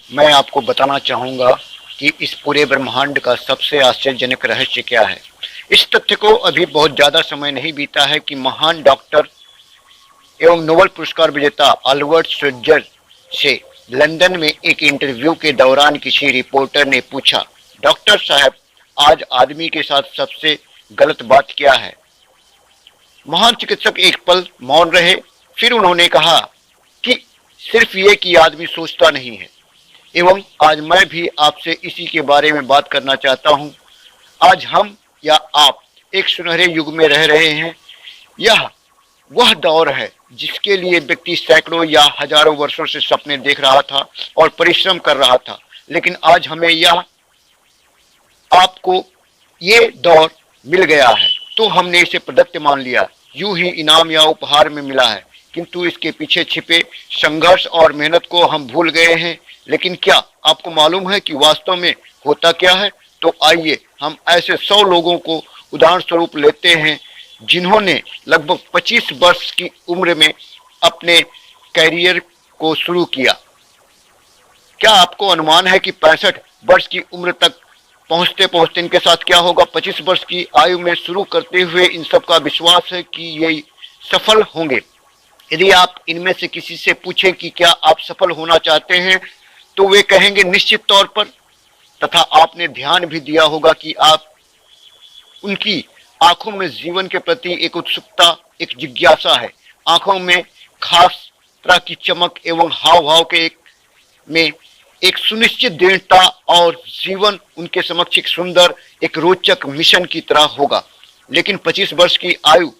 मैं आपको बताना चाहूँगा कि इस पूरे ब्रह्मांड का सबसे आश्चर्यजनक रहस्य क्या है। इस तथ्य को अभी बहुत ज़्यादा समय नहीं बीता है कि महान डॉक्टर एवं नोबेल पुरस्कार विजेता अल्बर्ट श्वेitzer से लंदन में एक इंटरव्यू के दौरान किसी रिपोर्टर ने पूछा, डॉक्टर साहब, आज आदमी के साथ सबसे गलत बात क्या है। महान चिकित्सक एक पल मौन रहे, फिर उन्होंने कहा कि सिर्फ ये कि आदमी सोचता नहीं है। एवं आज मैं भी आपसे इसी के बारे में बात करना चाहता हूँ। आज हम या आप एक सुनहरे युग में रह रहे हैं। यह वह दौर है जिसके लिए व्यक्ति सैकड़ों या हजारों वर्षों से सपने देख रहा था और परिश्रम कर रहा था, लेकिन आज हमें यह आपको ये दौर मिल गया है तो हमने इसे प्रदत्त मान लिया, यूं ही इनाम या उपहार में मिला है, किंतु इसके पीछे छिपे संघर्ष और मेहनत को हम भूल गए हैं। लेकिन क्या आपको मालूम है कि वास्तव में होता क्या है? तो आइए हम ऐसे 100 लोगों को उदाहरण स्वरूप लेते हैं जिन्होंने लगभग 25 वर्ष की उम्र में अपने कैरियर को शुरू किया। क्या आपको अनुमान है कि 65 वर्ष की उम्र तक पहुंचते पहुंचते इनके साथ क्या होगा? 25 वर्ष की आयु में शुरू करते हुए इन सब का विश्वास है कि ये सफल होंगे। यदि आप इनमें से किसी से पूछें कि क्या आप सफल होना चाहते हैं, तो वे कहेंगे निश्चित तौर पर। तथा आपने ध्यान भी दिया होगा कि आप उनकी आंखों में जीवन के प्रति एक उत्सुकता, एक जिज्ञासा है। आंखों में खास तरह की चमक एवं हाव भाव के में एक सुनिश्चित दृढ़ता, और जीवन उनके समक्ष एक सुंदर, एक रोचक मिशन की तरह होगा। लेकिन 25 वर्ष की आयु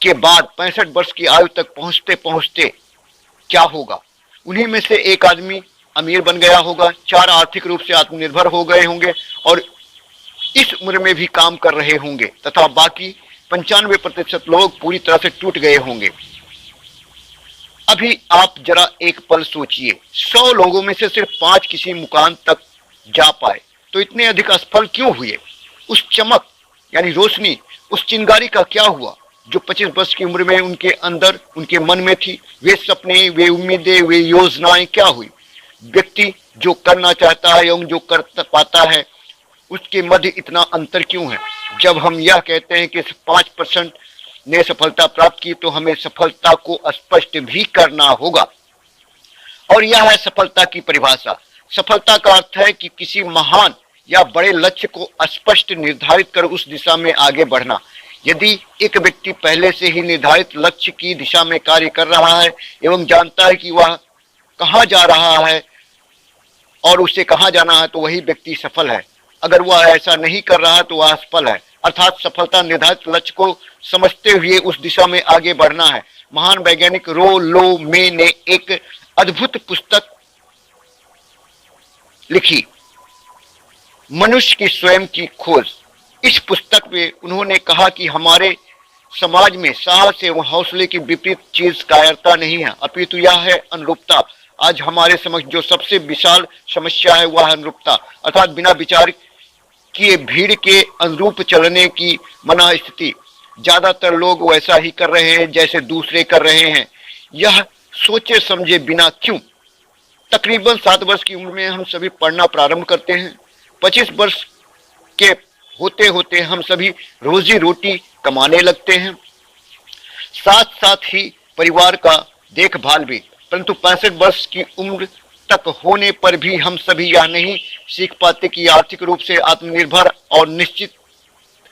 के बाद 65 वर्ष की आयु तक पहुंचते पहुंचते क्या होगा? उन्हीं में से एक आदमी अमीर बन गया होगा, 4 आर्थिक रूप से आत्मनिर्भर हो गए होंगे और इस उम्र में भी काम कर रहे होंगे, तथा बाकी 95% लोग पूरी तरह से टूट गए होंगे। अभी आप जरा एक पल सोचिए, 100 लोगों में से सिर्फ 5 किसी मुकाम तक जा पाए, तो इतने अधिक असफल क्यों हुए? उस चमक यानी रोशनी, उस चिंगारी का क्या हुआ जो 25 वर्ष की उम्र में उनके अंदर, उनके मन में थी? वे सपने, वे उम्मीदें, वे योजनाएं क्या हुई? व्यक्ति जो करना चाहता है एवं जो कर पाता है, उसके मध्य इतना अंतर क्यों है? जब हम यह कहते हैं कि 5% ने सफलता प्राप्त की, तो हमें सफलता को स्पष्ट भी करना होगा। और यह है सफलता की परिभाषा। सफलता का अर्थ है कि किसी महान या बड़े लक्ष्य को स्पष्ट निर्धारित कर उस दिशा में आगे बढ़ना। यदि एक व्यक्ति पहले से ही निर्धारित लक्ष्य की दिशा में कार्य कर रहा है एवं जानता है कि वह कहाँ जा रहा है और उसे कहाँ जाना है, तो वही व्यक्ति सफल है। अगर वह ऐसा नहीं कर रहा तो वह असफल है। अर्थात सफलता निर्धारित लक्ष्य को समझते हुए उस दिशा में आगे बढ़ना है। महान वैज्ञानिक रोलो मे ने एक अद्भुत पुस्तक लिखी, मनुष्य की स्वयं की खोज। इस पुस्तक में उन्होंने कहा कि हमारे समाज में साहस एवं हौसले की विपरीत चीज कायरता नहीं है, अपितु यह है अनुरूपता। आज हमारे समक्ष जो सबसे विशाल समस्या है वह अनुरूपता, अर्थात बिना विचार किए भीड़ के अनुरूप चलने की मना स्थिति। ज्यादातर लोग वैसा ही कर रहे हैं जैसे दूसरे कर रहे हैं, यह सोचे समझे बिना। क्यों? तकरीबन 7 वर्ष की उम्र में हम सभी पढ़ना प्रारंभ करते हैं। 25 वर्ष के होते होते हम सभी रोजी रोटी कमाने लगते हैं, साथ साथ ही परिवार का देखभाल भी। परंतु 65 वर्ष की उम्र तक होने पर भी हम सभी यह नहीं सीख पाते कि आर्थिक रूप से आत्मनिर्भर और निश्चित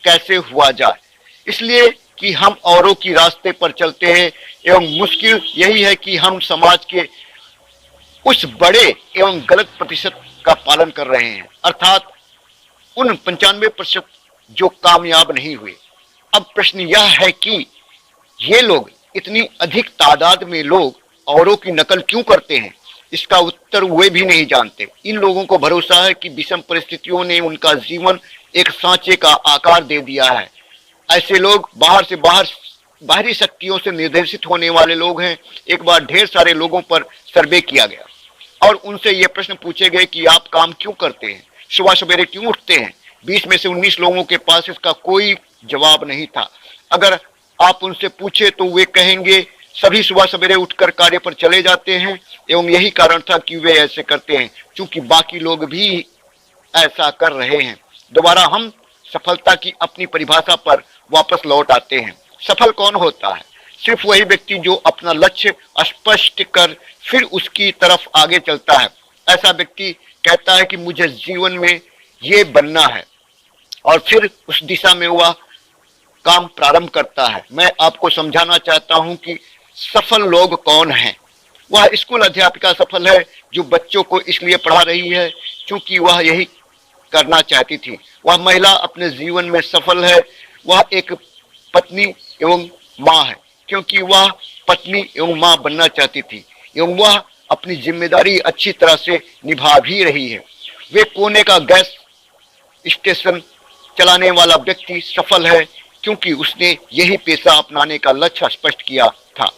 कैसे हुआ जाए, इसलिए कि हम औरों की रास्ते पर चलते हैं। एवं मुश्किल यही है कि हम समाज के उस बड़े एवं गलत प्रतिशत का पालन कर रहे हैं, अर्थात उन 95% जो कामयाब नहीं हुए। अब प्रश्न यह है कि ये लोग, इतनी अधिक तादाद में लोग औरों की नकल क्यों करते हैं? इसका उत्तर वे भी नहीं जानते। इन लोगों को भरोसा है कि विषम परिस्थितियों ने उनका जीवन एक सांचे का आकार दे दिया है। ऐसे लोग बाहरी शक्तियों से निर्देशित होने वाले लोग हैं। एक बार ढेर सारे लोगों पर सर्वे किया गया और उनसे यह प्रश्न पूछे गए कि आप काम क्यों करते हैं, सुबह सवेरे क्यों उठते हैं? 20 में से 19 लोगों के पास इसका कोई जवाब नहीं था। अगर आप उनसे पूछे तो वे कहेंगे सभी सुबह सवेरे उठकर कार्य पर चले जाते हैं एवं यही कारण था कि वे ऐसे करते हैं, क्योंकि बाकी लोग भी ऐसा कर रहे हैं। दोबारा हम सफलता की अपनी परिभाषा पर वापस लौट आते हैं। सफल कौन होता है? सिर्फ वही व्यक्ति जो अपना लक्ष्य स्पष्ट कर फिर उसकी तरफ आगे चलता है। ऐसा व्यक्ति कहता है कि मुझे जीवन में ये बनना है और फिर उस दिशा में वह काम प्रारंभ करता है। मैं आपको समझाना चाहता हूं कि सफल लोग कौन हैं। वह स्कूल अध्यापिका सफल है जो बच्चों को इसलिए पढ़ा रही है क्योंकि वह यही करना चाहती थी। वह महिला अपने जीवन में सफल है। वह एक पत्नी एवं माँ है क्योंकि वह पत्नी एवं माँ बनना चाहती थी एवं वह अपनी जिम्मेदारी अच्छी तरह से निभा भी रही है। वे कोने का गैस स्टेशन चलाने वाला व्यक्ति सफल है क्योंकि उसने यही पेशा अपनाने का लक्ष्य स्पष्ट किया था।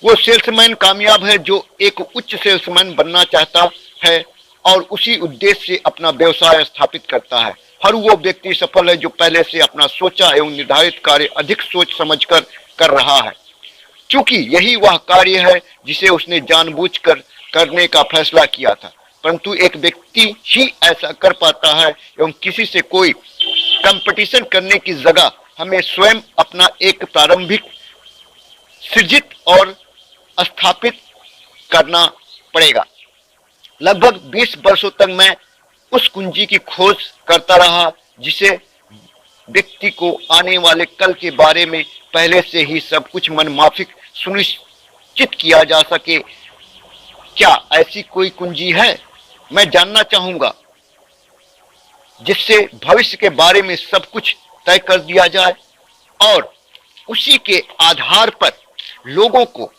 वो सेल्समैन कामयाब है जो एक उच्च सेल्समैन बनना चाहता है और उसी उद्देश्य से अपना व्यवसाय स्थापित करता है। हर वो व्यक्ति सफल है जो पहले से अपना सोचा एवं निर्धारित कार्य अधिक सोच समझकर कर रहा है, क्योंकि यही वह कार्य है जिसे उसने जानबूझकर करने का फैसला किया था। परंतु एक व्यक्ति ही ऐसा कर पाता है एवं किसी से कोई कंपटीशन करने की जगह हमें स्वयं अपना एक प्रारंभिक सृजित और स्थापित करना पड़ेगा। लगभग 20 वर्षों तक मैं उस कुंजी की खोज करता रहा जिसे व्यक्ति को आने वाले कल के बारे में पहले से ही सब कुछ मनमाफिक सुनिश्चित किया जा सके। क्या ऐसी कोई कुंजी है? मैं जानना चाहूंगा जिससे भविष्य के बारे में सब कुछ तय कर दिया जाए और उसी के आधार पर लोगों को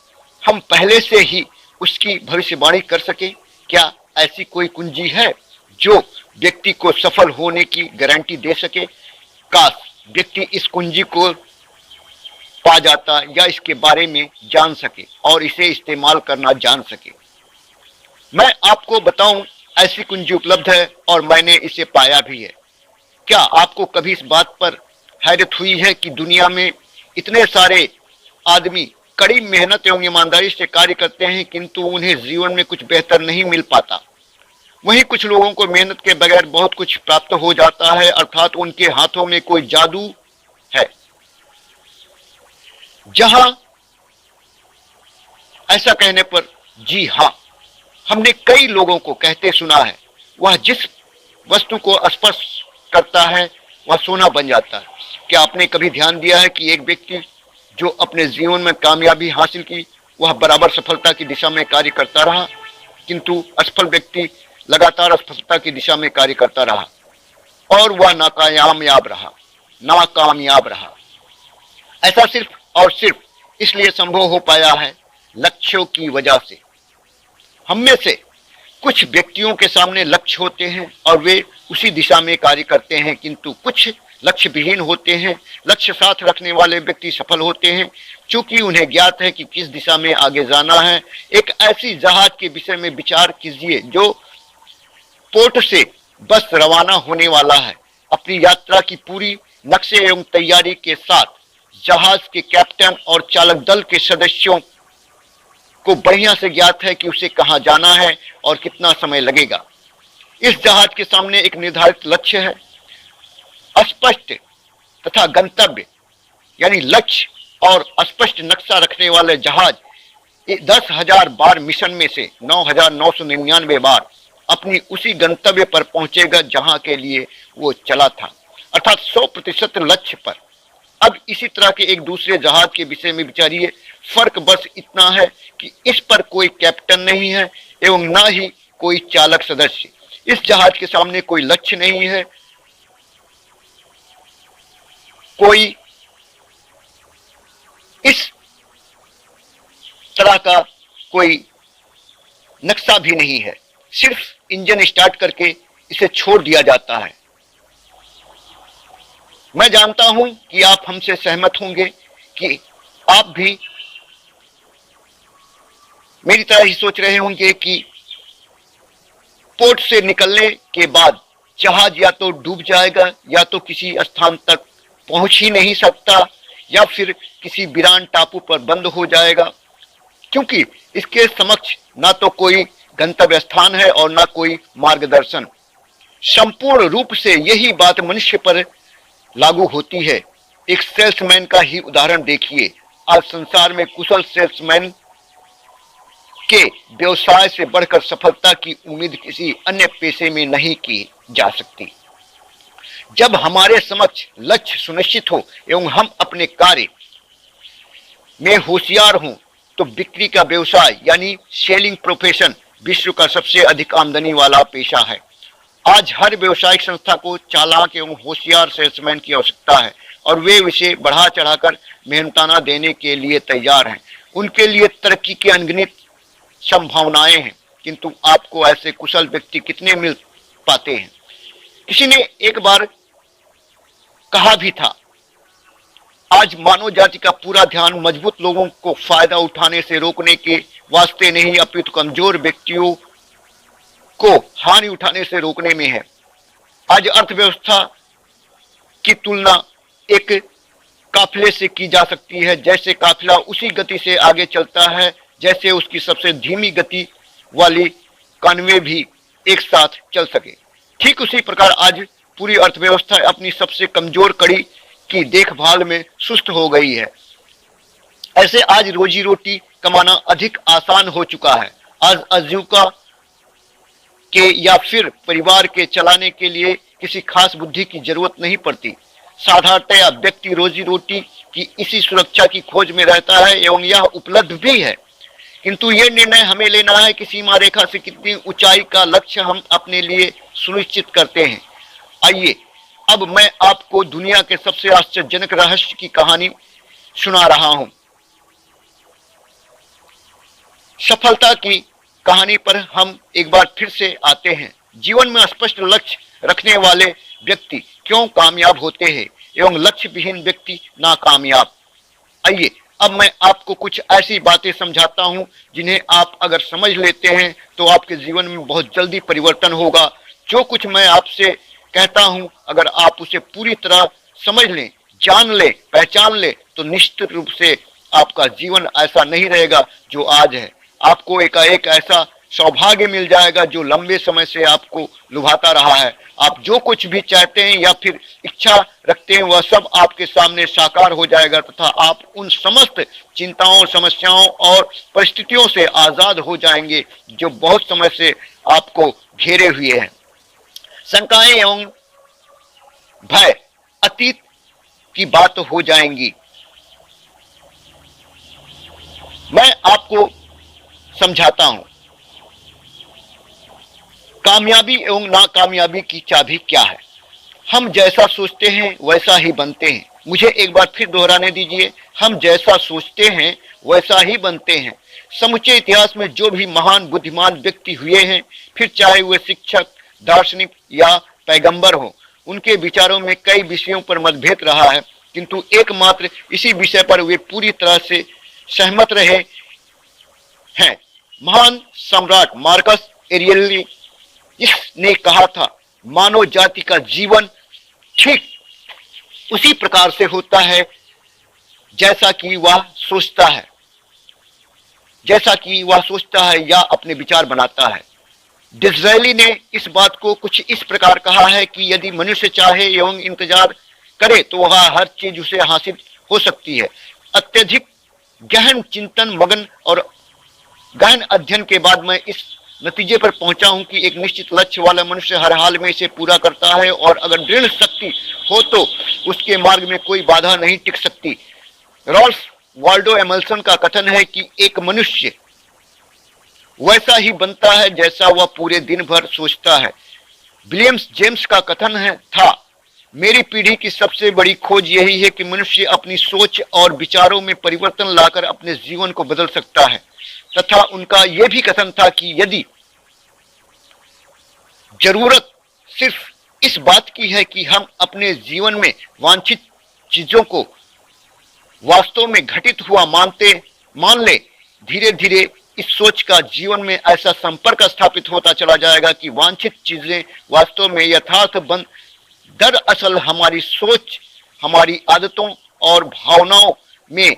हम पहले से ही उसकी भविष्यवाणी कर सके। क्या ऐसी कोई कुंजी है जो व्यक्ति को सफल होने की गारंटी दे सके? काश व्यक्ति इस कुंजी को पा जाता या इसके बारे में जान सके और इसे इस्तेमाल करना जान सके। मैं आपको बताऊं, ऐसी कुंजी उपलब्ध है और मैंने इसे पाया भी है। क्या आपको कभी इस बात पर हैरत हुई है कि दुनिया में इतने सारे आदमी कड़ी मेहनत एवं ईमानदारी से कार्य करते हैं किंतु उन्हें जीवन में कुछ बेहतर नहीं मिल पाता। वहीं कुछ लोगों को मेहनत के बगैर बहुत कुछ प्राप्त हो जाता है, अर्थात उनके हाथों में कोई जादू है। जहां ऐसा कहने पर जी हां, हमने कई लोगों को कहते सुना है, वह जिस वस्तु को स्पर्श करता है वह सोना बन जाता है। क्या आपने कभी ध्यान दिया है कि एक व्यक्ति जो अपने जीवन में कामयाबी हासिल की वह बराबर सफलता की दिशा में कार्य करता रहा, किंतु असफल व्यक्ति लगातार असफलता की दिशा में कार्य करता रहा और वह नाकामयाब रहा। ऐसा सिर्फ और सिर्फ इसलिए संभव हो पाया है लक्ष्यों की वजह से। हम में से कुछ व्यक्तियों के सामने लक्ष्य होते हैं और वे उसी दिशा में कार्य करते हैं, किंतु कुछ लक्ष्य विहीन होते हैं। लक्ष्य साथ रखने वाले व्यक्ति सफल होते हैं क्योंकि उन्हें ज्ञात है कि किस दिशा में आगे जाना है। एक ऐसी जहाज के विषय में विचार कीजिए जो पोर्ट से बस रवाना होने वाला है। अपनी यात्रा की पूरी नक्शे एवं तैयारी के साथ जहाज के कैप्टन और चालक दल के सदस्यों को बढ़िया से ज्ञात है कि उसे कहां जाना है और कितना समय लगेगा। इस जहाज के सामने एक निर्धारित लक्ष्य है। स्पष्ट तथा गंतव्य यानी लक्ष्य और स्पष्ट नक्शा रखने वाले जहाज 10,000 बार मिशन में से 9,999 बार अपनी उसी गंतव्य पर पहुंचेगा जहां के लिए वो चला था, अर्थात 100% लक्ष्य पर। अब इसी तरह के एक दूसरे जहाज के विषय में विचारिए। फर्क बस इतना है कि इस पर कोई कैप्टन नहीं है एवं ना ही कोई चालक सदस्य। इस जहाज के सामने कोई लक्ष्य नहीं है, कोई इस तरह का कोई नक्शा भी नहीं है। सिर्फ इंजन स्टार्ट करके इसे छोड़ दिया जाता है। मैं जानता हूं कि आप हमसे सहमत होंगे कि आप भी मेरी तरह ही सोच रहे होंगे कि पोर्ट से निकलने के बाद जहाज या तो डूब जाएगा या तो किसी स्थान तक पहुंच ही नहीं सकता या फिर किसी वीरान टापू पर बंद हो जाएगा। क्योंकि इसके समक्ष ना तो कोई गंतव्य स्थान है और ना कोई मार्गदर्शन। संपूर्ण रूप से यही बात मनुष्य पर लागू होती है। एक सेल्समैन का ही उदाहरण देखिए। आज संसार में कुशल सेल्समैन के व्यवसाय से बढ़कर सफलता की उम्मीद किसी अन्य पेशे में नहीं की जा सकती। जब हमारे समक्ष लक्ष्य सुनिश्चित हो एवं हम अपने कार्य में होशियार हों तो बिक्री का व्यवसाय यानी सेलिंग प्रोफेशन विश्व का सबसे अधिक आमदनी वाला पेशा है। आज हर व्यवसायिक संस्था को चालाक एवं होशियार सेल्समैन की आवश्यकता है और वे इसे बढ़ा चढ़ाकर मेहनताना देने के लिए तैयार हैं। उनके लिए तरक्की की अनगिनत संभावनाएं हैं, किंतु आपको ऐसे कुशल व्यक्ति कितने मिल पाते हैं? किसी ने एक बार कहा भी था, आज मानव जाति का पूरा ध्यान मजबूत लोगों को फायदा उठाने से रोकने के वास्ते नहीं अपितु कमजोर व्यक्तियों को हानि उठाने से रोकने में है। आज अर्थव्यवस्था की तुलना एक काफिले से की जा सकती है। जैसे काफिला उसी गति से आगे चलता है जैसे उसकी सबसे धीमी गति वाली कानवे भी एक साथ चल सके, ठीक उसी प्रकार आज पूरी अर्थव्यवस्था अपनी सबसे कमजोर कड़ी की देखभाल में सुस्त हो गई है। ऐसे आज रोजी रोटी कमाना अधिक आसान हो चुका है। आज आजीविका के या फिर परिवार के चलाने के लिए किसी खास बुद्धि की जरूरत नहीं पड़ती। साधारणतया व्यक्ति रोजी रोटी की इसी सुरक्षा की खोज में रहता है एवं यह उपलब्ध भी है, किंतु यह निर्णय हमें लेना है कि सीमा रेखा से कितनी ऊंचाई का लक्ष्य हम अपने लिए सुनिश्चित करते हैं। आइए अब मैं आपको दुनिया के सबसे आश्चर्यजनक रहस्य की कहानी सुना रहा हूं। सफलता की कहानी पर हम एक बार फिर से आते हैं। जीवन में स्पष्ट लक्ष्य रखने वाले व्यक्ति क्यों कामयाब होते हैं एवं लक्ष्य विहीन व्यक्ति नाकामयाब। आइए अब मैं आपको कुछ ऐसी बातें समझाता हूं जिन्हें आप अगर समझ लेते हैं तो आपके जीवन में बहुत जल्दी परिवर्तन होगा। जो कुछ मैं आपसे कहता हूं अगर आप उसे पूरी तरह समझ लें, जान लें, पहचान लें तो निश्चित रूप से आपका जीवन ऐसा नहीं रहेगा जो आज है। आपको एकाएक ऐसा सौभाग्य मिल जाएगा जो लंबे समय से आपको लुभाता रहा है। आप जो कुछ भी चाहते हैं या फिर इच्छा रखते हैं वह सब आपके सामने साकार हो जाएगा तथा आप उन समस्त चिंताओं, समस्याओं और परिस्थितियों से आजाद हो जाएंगे जो बहुत समय से आपको घेरे हुए हैं। शंकाएं एवं भय अतीत की बात हो जाएंगी। मैं आपको समझाता हूं कामयाबी एवं नाकामयाबी की चाबी क्या है। हम जैसा सोचते हैं वैसा ही बनते हैं। मुझे एक बार फिर दोहराने दीजिए, हम जैसा सोचते हैं वैसा ही बनते हैं। समूचे इतिहास में जो भी महान बुद्धिमान व्यक्ति हुए हैं, फिर चाहे वे शिक्षक, दार्शनिक या पैगंबर हो, उनके विचारों में कई विषयों पर मतभेद रहा है, किंतु एकमात्र इसी विषय पर वे पूरी तरह से सहमत रहे हैं। महान सम्राट मार्कस एरियली इसने कहा था, मानव जाति का जीवन ठीक उसी प्रकार से होता है जैसा कि वह सोचता है, या अपने विचार बनाता है। डिज़रायली ने इस बात को कुछ इस प्रकार कहा है कि यदि मनुष्य चाहे एवं इंतजार करे तो वह हर चीज उसे हासिल हो सकती है। अत्यधिक गहन चिंतन मगन और गहन अध्ययन के बाद मैं इस नतीजे पर पहुंचा हूं कि एक निश्चित लक्ष्य वाला मनुष्य हर हाल में इसे पूरा करता है और अगर दृढ़ शक्ति हो तो उसके मार्ग में कोई बाधा नहीं टिक सकती। रॉल्फ वाल्डो एमर्सन का कथन है कि एक मनुष्य वैसा ही बनता है जैसा वह पूरे दिन भर सोचता है। विलियम्स जेम्स का कथन था, मेरी पीढ़ी की सबसे बड़ी खोज यही है कि मनुष्य अपनी सोच और विचारों में परिवर्तन लाकर अपने जीवन को बदल सकता है। तथा उनका यह भी कथन था कि यदि जरूरत सिर्फ इस बात की है कि हम अपने जीवन में वांछित चीजों को वास्तव में घटित हुआ मान ले, धीरे धीरे इस सोच का जीवन में ऐसा संपर्क स्थापित होता चला जाएगा कि वांछित चीजें वास्तव में यथार्थ बन। दरअसल हमारी सोच हमारी आदतों और भावनाओं में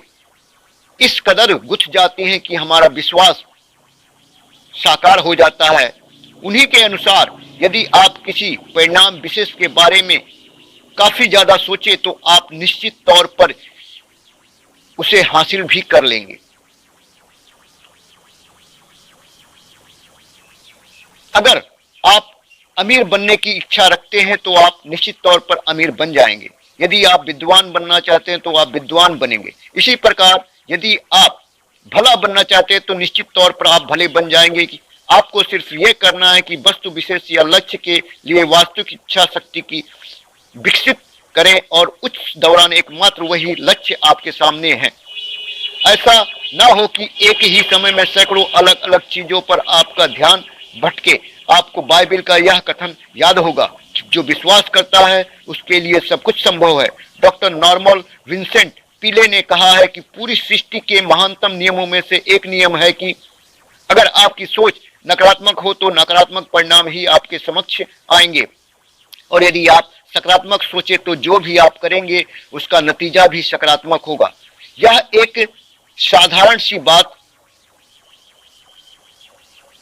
इस कदर गुथ जाते हैं कि हमारा विश्वास साकार हो जाता है। उन्हीं के अनुसार यदि आप किसी परिणाम विशेष के बारे में काफी ज्यादा सोचे तो आप निश्चित तौर पर उसे हासिल भी कर लेंगे। अगर आप अमीर बनने की इच्छा रखते हैं तो आप निश्चित तौर पर अमीर बन जाएंगे। यदि आप विद्वान बनना चाहते हैं तो आप विद्वान बनेंगे। इसी प्रकार यदि आप भला बनना चाहते हैं तो निश्चित तौर पर आप भले बन जाएंगे। कि आपको सिर्फ ये करना है कि वस्तु विशेष या लक्ष्य के लिए वास्तविक इच्छा शक्ति की विकसित करें और उस दौरान एकमात्र वही लक्ष्य आपके सामने है। ऐसा ना हो कि एक ही समय में सैकड़ों अलग अलग चीजों पर आपका ध्यान भटके। आपको बाइबल का यह कथन याद होगा, जो विश्वास करता है उसके लिए सब कुछ संभव है। डॉक्टर नॉर्मन विंसेंट पीले ने कहा है कि पूरी सृष्टि के महानतम नियमों में से एक नियम है कि अगर आपकी सोच नकारात्मक हो तो नकारात्मक परिणाम ही आपके समक्ष आएंगे, और यदि आप सकारात्मक सोचे तो जो भी आप करेंगे उसका नतीजा भी सकारात्मक होगा। यह एक साधारण सी बात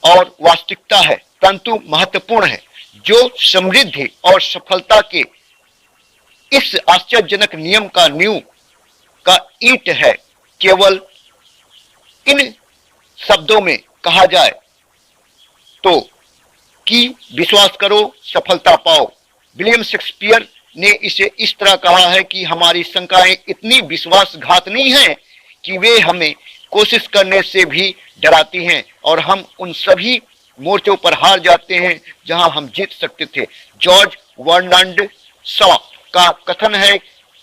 और वास्तविकता है, परंतु महत्वपूर्ण है, जो समृद्धि और सफलता के इस आश्चर्यजनक नियम का नींव का ईंट है। केवल इन शब्दों में कहा जाए तो कि विश्वास करो, सफलता पाओ। विलियम शेक्सपियर ने इसे इस तरह कहा है कि हमारी शंकाएं इतनी विश्वासघात नहीं है कि वे हमें कोशिश करने से भी डराती हैं और हम उन सभी मोर्चों पर हार जाते हैं जहां हम जीत सकते थे। जॉर्ज वर्नाल्ड शॉ का कथन है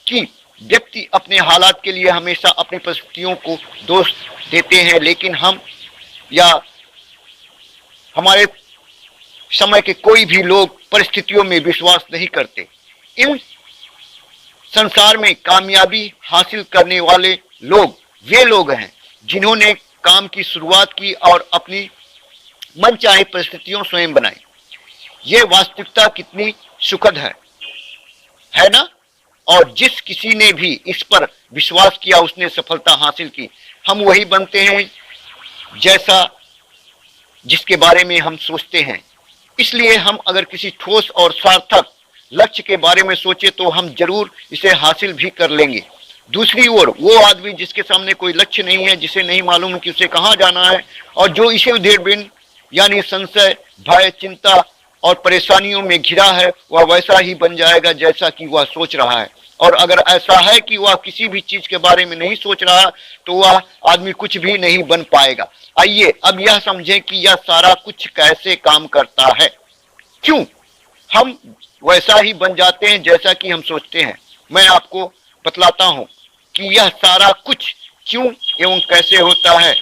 कि व्यक्ति अपने हालात के लिए हमेशा अपनी परिस्थितियों को दोष देते हैं, लेकिन हम या हमारे समय के कोई भी लोग परिस्थितियों में विश्वास नहीं करते। इन संसार में कामयाबी हासिल करने वाले लोग वे लोग हैं जिन्होंने काम की शुरुआत की और अपनी मनचाही परिस्थितियों स्वयं बनाई। ये वास्तविकता कितनी सुखद है ना? और जिस किसी ने भी इस पर विश्वास किया उसने सफलता हासिल की। हम वही बनते हैं जैसा जिसके बारे में हम सोचते हैं। इसलिए हम अगर किसी ठोस और सार्थक लक्ष्य के बारे में सोचे तो हम जरूर इसे हासिल भी कर लेंगे। दूसरी ओर वो आदमी जिसके सामने कोई लक्ष्य नहीं है, जिसे नहीं मालूम कि उसे कहाँ जाना है, और जो इसे उधेड़बुन यानी संशय, भय, चिंता और परेशानियों में घिरा है, वह वैसा ही बन जाएगा जैसा कि वह सोच रहा है। और अगर ऐसा है कि वह किसी भी चीज के बारे में नहीं सोच रहा तो वह आदमी कुछ भी नहीं बन पाएगा। आइए अब यह समझें कि यह सारा कुछ कैसे काम करता है। क्यों हम वैसा ही बन जाते हैं जैसा कि हम सोचते हैं। मैं आपको बतलाता हूं कि यह सारा कुछ क्यों एवं कैसे होता है।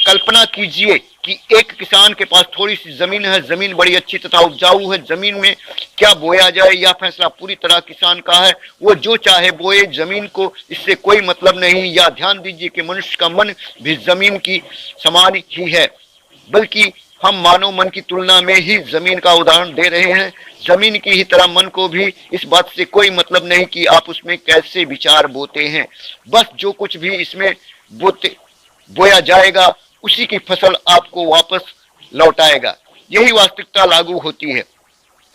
कल्पना कीजिए कि एक किसान के पास थोड़ी सी जमीन है, जमीन बड़ी अच्छी तथा उपजाऊ है। जमीन में क्या बोया जाए यह फैसला पूरी तरह किसान का है। वो जो चाहे बोए, जमीन को इससे कोई मतलब नहीं। या ध्यान दीजिए कि मनुष्य का मन भी जमीन की समान ही है, बल्कि हम मानव मन की तुलना में ही जमीन का उदाहरण दे रहे हैं। जमीन की ही तरह मन को भी इस बात से कोई मतलब नहीं कि आप उसमें कैसे विचार बोते हैं। बस जो कुछ भी इसमें बोया जाएगा उसी की फसल आपको वापस लौटाएगा। यही वास्तविकता लागू होती है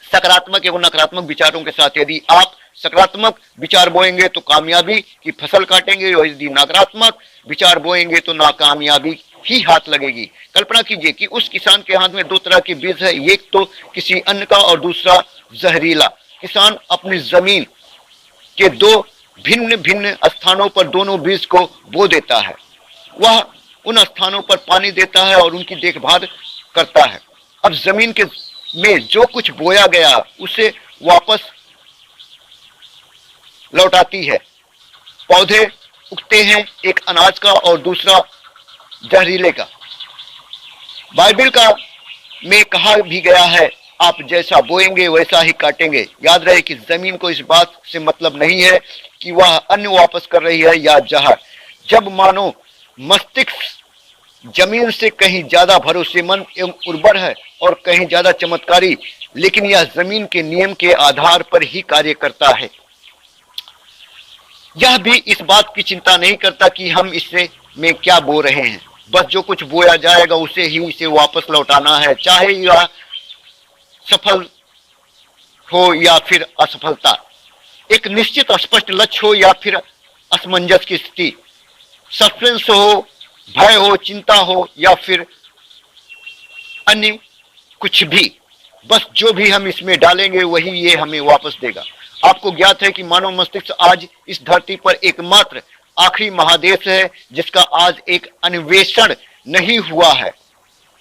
सकारात्मक एवं नकारात्मक विचारों के साथ। यदि आप सकारात्मक विचार बोएंगे तो कामयाबी की फसल काटेंगे, और यदि नकारात्मक विचार बोएंगे तो नाकामयाबी ही हाथ लगेगी। कल्पना कीजिए कि उस किसान के हाथ में दो तरह के बीज है, एक तो किसी अन्य का और दूसरा जहरीला। किसान अपनी जमीन के दो भिन्न भिन्न स्थानों पर दोनों बीज को बो देता है। वह उन स्थानों पर पानी देता है और उनकी देखभाल करता है। अब जमीन के में जो कुछ बोया गया उसे वापस लौटाती है। पौधे उगते हैं, एक अनाज का और दूसरा जहरीले का। बाइबल का में कहा भी गया है, आप जैसा बोएंगे वैसा ही काटेंगे। याद रहे कि जमीन को इस बात से मतलब नहीं है कि वह अन्न वापस कर रही है या जहर। जब मानो मस्तिष्क जमीन से कहीं ज्यादा भरोसेमंद एवं उर्वर है और कहीं ज्यादा चमत्कारी, लेकिन यह जमीन के नियम के आधार पर ही कार्य करता है। यह भी इस बात की चिंता नहीं करता कि हम इससे में क्या बो रहे हैं। बस जो कुछ बोया जाएगा उसे ही इसे वापस लौटाना है, चाहे यह सफल हो या फिर असफलता, एक निश्चित स्पष्ट लक्ष्य हो या फिर असमंजस की स्थिति, सस्पेंस हो, भय हो, चिंता हो या फिर अन्य कुछ भी, बस जो भी हम इसमें डालेंगे वही ये हमें वापस देगा। आपको ज्ञात है कि मानव मस्तिष्क आज इस धरती पर एकमात्र आखिरी महादेश है जिसका आज एक अन्वेषण नहीं हुआ है।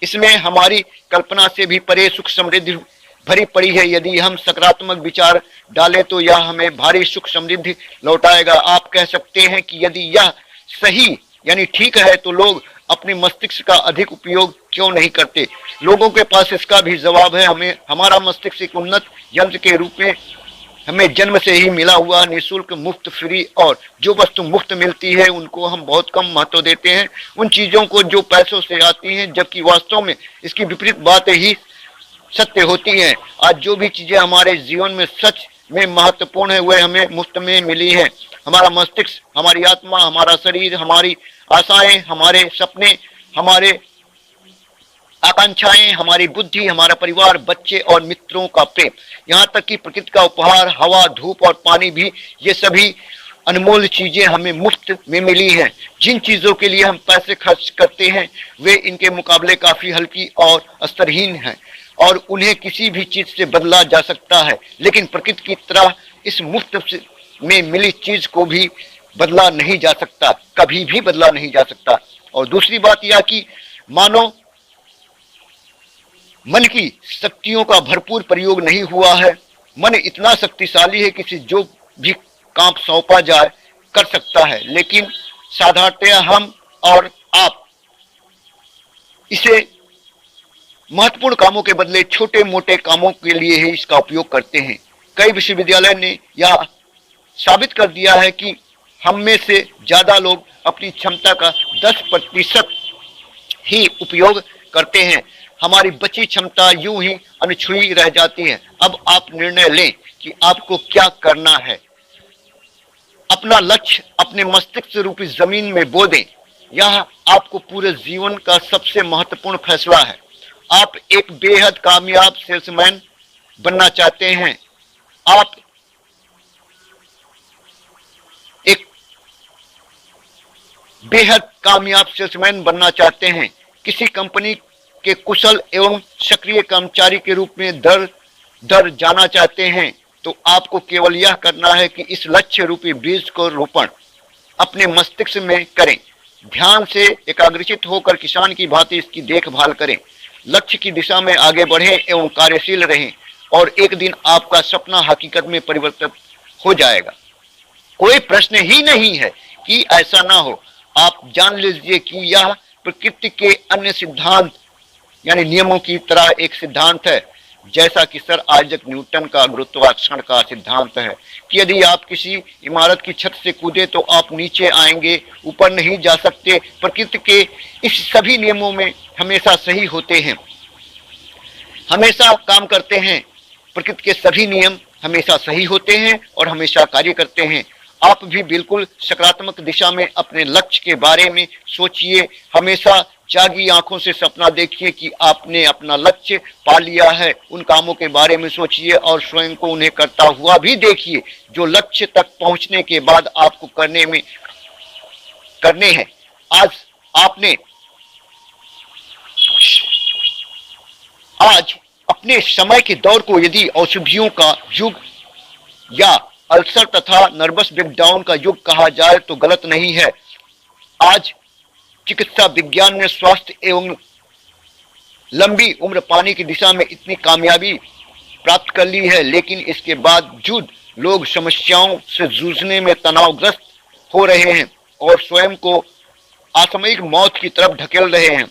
इसमें हमारी कल्पना से भी परे सुख समृद्धि भरी पड़ी है। यदि हम सकारात्मक विचार डालें तो यह हमें भारी सुख समृद्धि लौटाएगा। आप कह सकते हैं कि यदि यह सही यानी ठीक है तो लोग अपने मस्तिष्क का अधिक उपयोग क्यों नहीं करते। लोगों के पास इसका भी जवाब है। हमें हमारा मस्तिष्क एक उन्नत यंत्र के रूप में हमें जन्म से ही मिला हुआ, निःशुल्क, मुफ्त, फ्री, और जो वस्तु मुफ्त मिलती है उनको हम बहुत कम महत्व देते हैं, उन चीजों को जो पैसों से आती हैं, जबकि वास्तव में इसकी विपरीत बातें ही सत्य होती हैं। आज जो भी चीजें हमारे जीवन में सच में महत्वपूर्ण है वह हमें मुफ्त में मिली है। हमारा मस्तिष्क, हमारी आत्मा, हमारा शरीर, हमारी आशाएं, हमारे सपने, हमारे आकांक्षाएं, हमारी बुद्धि, हमारा परिवार, बच्चे और मित्रों का प्रेम, यहाँ तक कि प्रकृति का उपहार, हवा, धूप और पानी भी, ये सभी अनमोल चीजें हमें मुफ्त में मिली हैं। जिन चीजों के लिए हम पैसे खर्च करते हैं वे इनके मुकाबले काफी हल्की और स्तरहीन हैं और उन्हें किसी भी चीज से बदला जा सकता है, लेकिन प्रकृति की तरह इस मुफ्त में मिली चीज को भी बदला नहीं जा सकता, कभी भी बदला नहीं जा सकता। और दूसरी बात यह कि मानो मन की शक्तियों का भरपूर प्रयोग नहीं हुआ है। मन इतना शक्तिशाली है कि जो भी काम सौंपा जाए कर सकता है, लेकिन साधारणतया हम और आप इसे महत्वपूर्ण कामों के बदले छोटे मोटे कामों के लिए ही इसका उपयोग करते हैं। कई विश्वविद्यालय ने यह साबित कर दिया है कि हम में से ज्यादा लोग अपनी क्षमता का 10% ही उपयोग करते हैं। हमारी बची क्षमता यूं ही अनछुई रह जाती है। अब आप निर्णय लें कि आपको क्या करना है। अपना लक्ष्य अपने मस्तिष्क रूपी जमीन में बो दें। यह आपको पूरे जीवन का सबसे महत्वपूर्ण फैसला है। आप एक बेहद कामयाब सेल्समैन बनना चाहते हैं, आप एक बेहद कामयाब सेल्समैन बनना चाहते हैं, किसी कंपनी के कुशल एवं सक्रिय कर्मचारी के रूप में दर दर जाना चाहते हैं, तो आपको केवल यह करना है कि इस लक्ष्य रूपी बीज को रोपण अपने मस्तिष्क में करें। ध्यान से एकाग्रचित होकर किसान की भांति इसकी देखभाल करें। लक्ष्य की दिशा में आगे बढ़ें एवं कार्यशील रहें और एक दिन आपका सपना हकीकत में परिवर्तित हो जाएगा। कोई प्रश्न ही नहीं है कि ऐसा ना हो। आप जान लीजिए कि यह प्रकृति के अन्य सिद्धांत यानी नियमों की तरह एक सिद्धांत है, जैसा कि सर आइजक न्यूटन का गुरुत्वाकर्षण का सिद्धांत है कि यदि आप किसी इमारत की छत से कूदे तो आप नीचे आएंगे, ऊपर नहीं जा सकते। प्रकृति के इस सभी नियमों में हमेशा सही होते हैं, हमेशा काम करते हैं। प्रकृति के सभी नियम हमेशा सही होते हैं और हमेशा कार्य करते हैं। आप भी बिल्कुल सकारात्मक दिशा में अपने लक्ष्य के बारे में सोचिए। हमेशा जागी आंखों से सपना देखिए कि आपने अपना लक्ष्य पा लिया है। उन कामों के बारे में सोचिए और स्वयं को उन्हें करता हुआ भी देखिए जो लक्ष्य तक पहुंचने के बाद आपको करने हैं। आज अपने समय के दौर को यदि औषधियों का युग या अल्सर तथा नर्वस ब्रेकडाउन का युग कहा जाए तो गलत नहीं है। आज चिकित्सा विज्ञान ने स्वास्थ्य एवं लंबी उम्र पाने की दिशा में इतनी कामयाबी प्राप्त कर ली है, लेकिन इसके बावजूद लोग समस्याओं से जूझने में तनावग्रस्त हो रहे हैं और स्वयं को असामयिक मौत की तरफ ढकेल रहे हैं।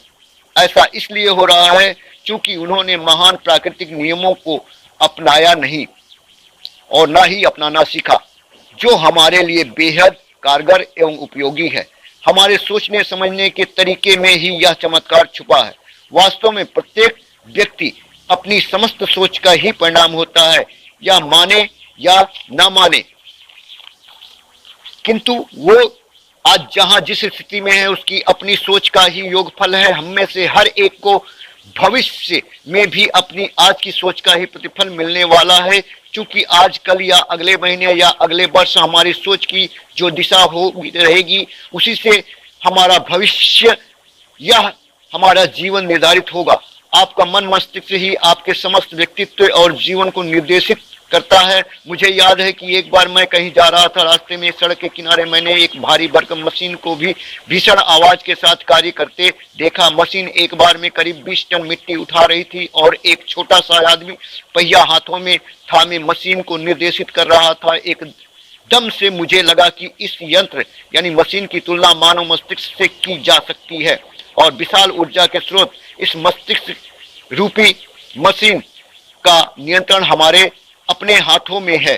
ऐसा इसलिए हो रहा है क्योंकि उन्होंने महान प्राकृतिक नियमों को अपनाया नहीं और ना ही अपनाना सीखा, जो हमारे लिए बेहद कारगर एवं उपयोगी है। हमारे सोचने समझने के तरीके में ही यह चमत्कार छुपा है। वास्तव में प्रत्येक व्यक्ति अपनी समस्त सोच का ही परिणाम होता है, या माने या ना माने, किंतु वो आज जहां जिस स्थिति में है उसकी अपनी सोच का ही योगफल है। हम में से हर एक को भविष्य में भी अपनी आज की सोच का ही प्रतिफल मिलने वाला है, क्योंकि आज कल या अगले महीने या अगले वर्ष हमारी सोच की जो दिशा हो रहेगी उसी से हमारा भविष्य या हमारा जीवन निर्धारित होगा। आपका मन मस्तिष्क ही आपके समस्त व्यक्तित्व और जीवन को निर्देशित करता है। मुझे याद है कि एक बार मैं कहीं जा रहा था, रास्ते में सड़क के किनारे मैंने एक भारी भरकम मशीन को भी भीषण आवाज के साथ कार्य करते देखा। मशीन एक बार में करीब 20 टन मिट्टी उठा रही थी और एक छोटा सा आदमी पहिया हाथों में थामे मशीन को निर्देशित कर रहा था। एकदम से मुझे लगा कि इस यंत्र यानी मशीन की तुलना मानव मस्तिष्क से की जा सकती है और विशाल ऊर्जा के स्रोत इस मस्तिष्क रूपी मशीन का नियंत्रण हमारे अपने हाथों में है।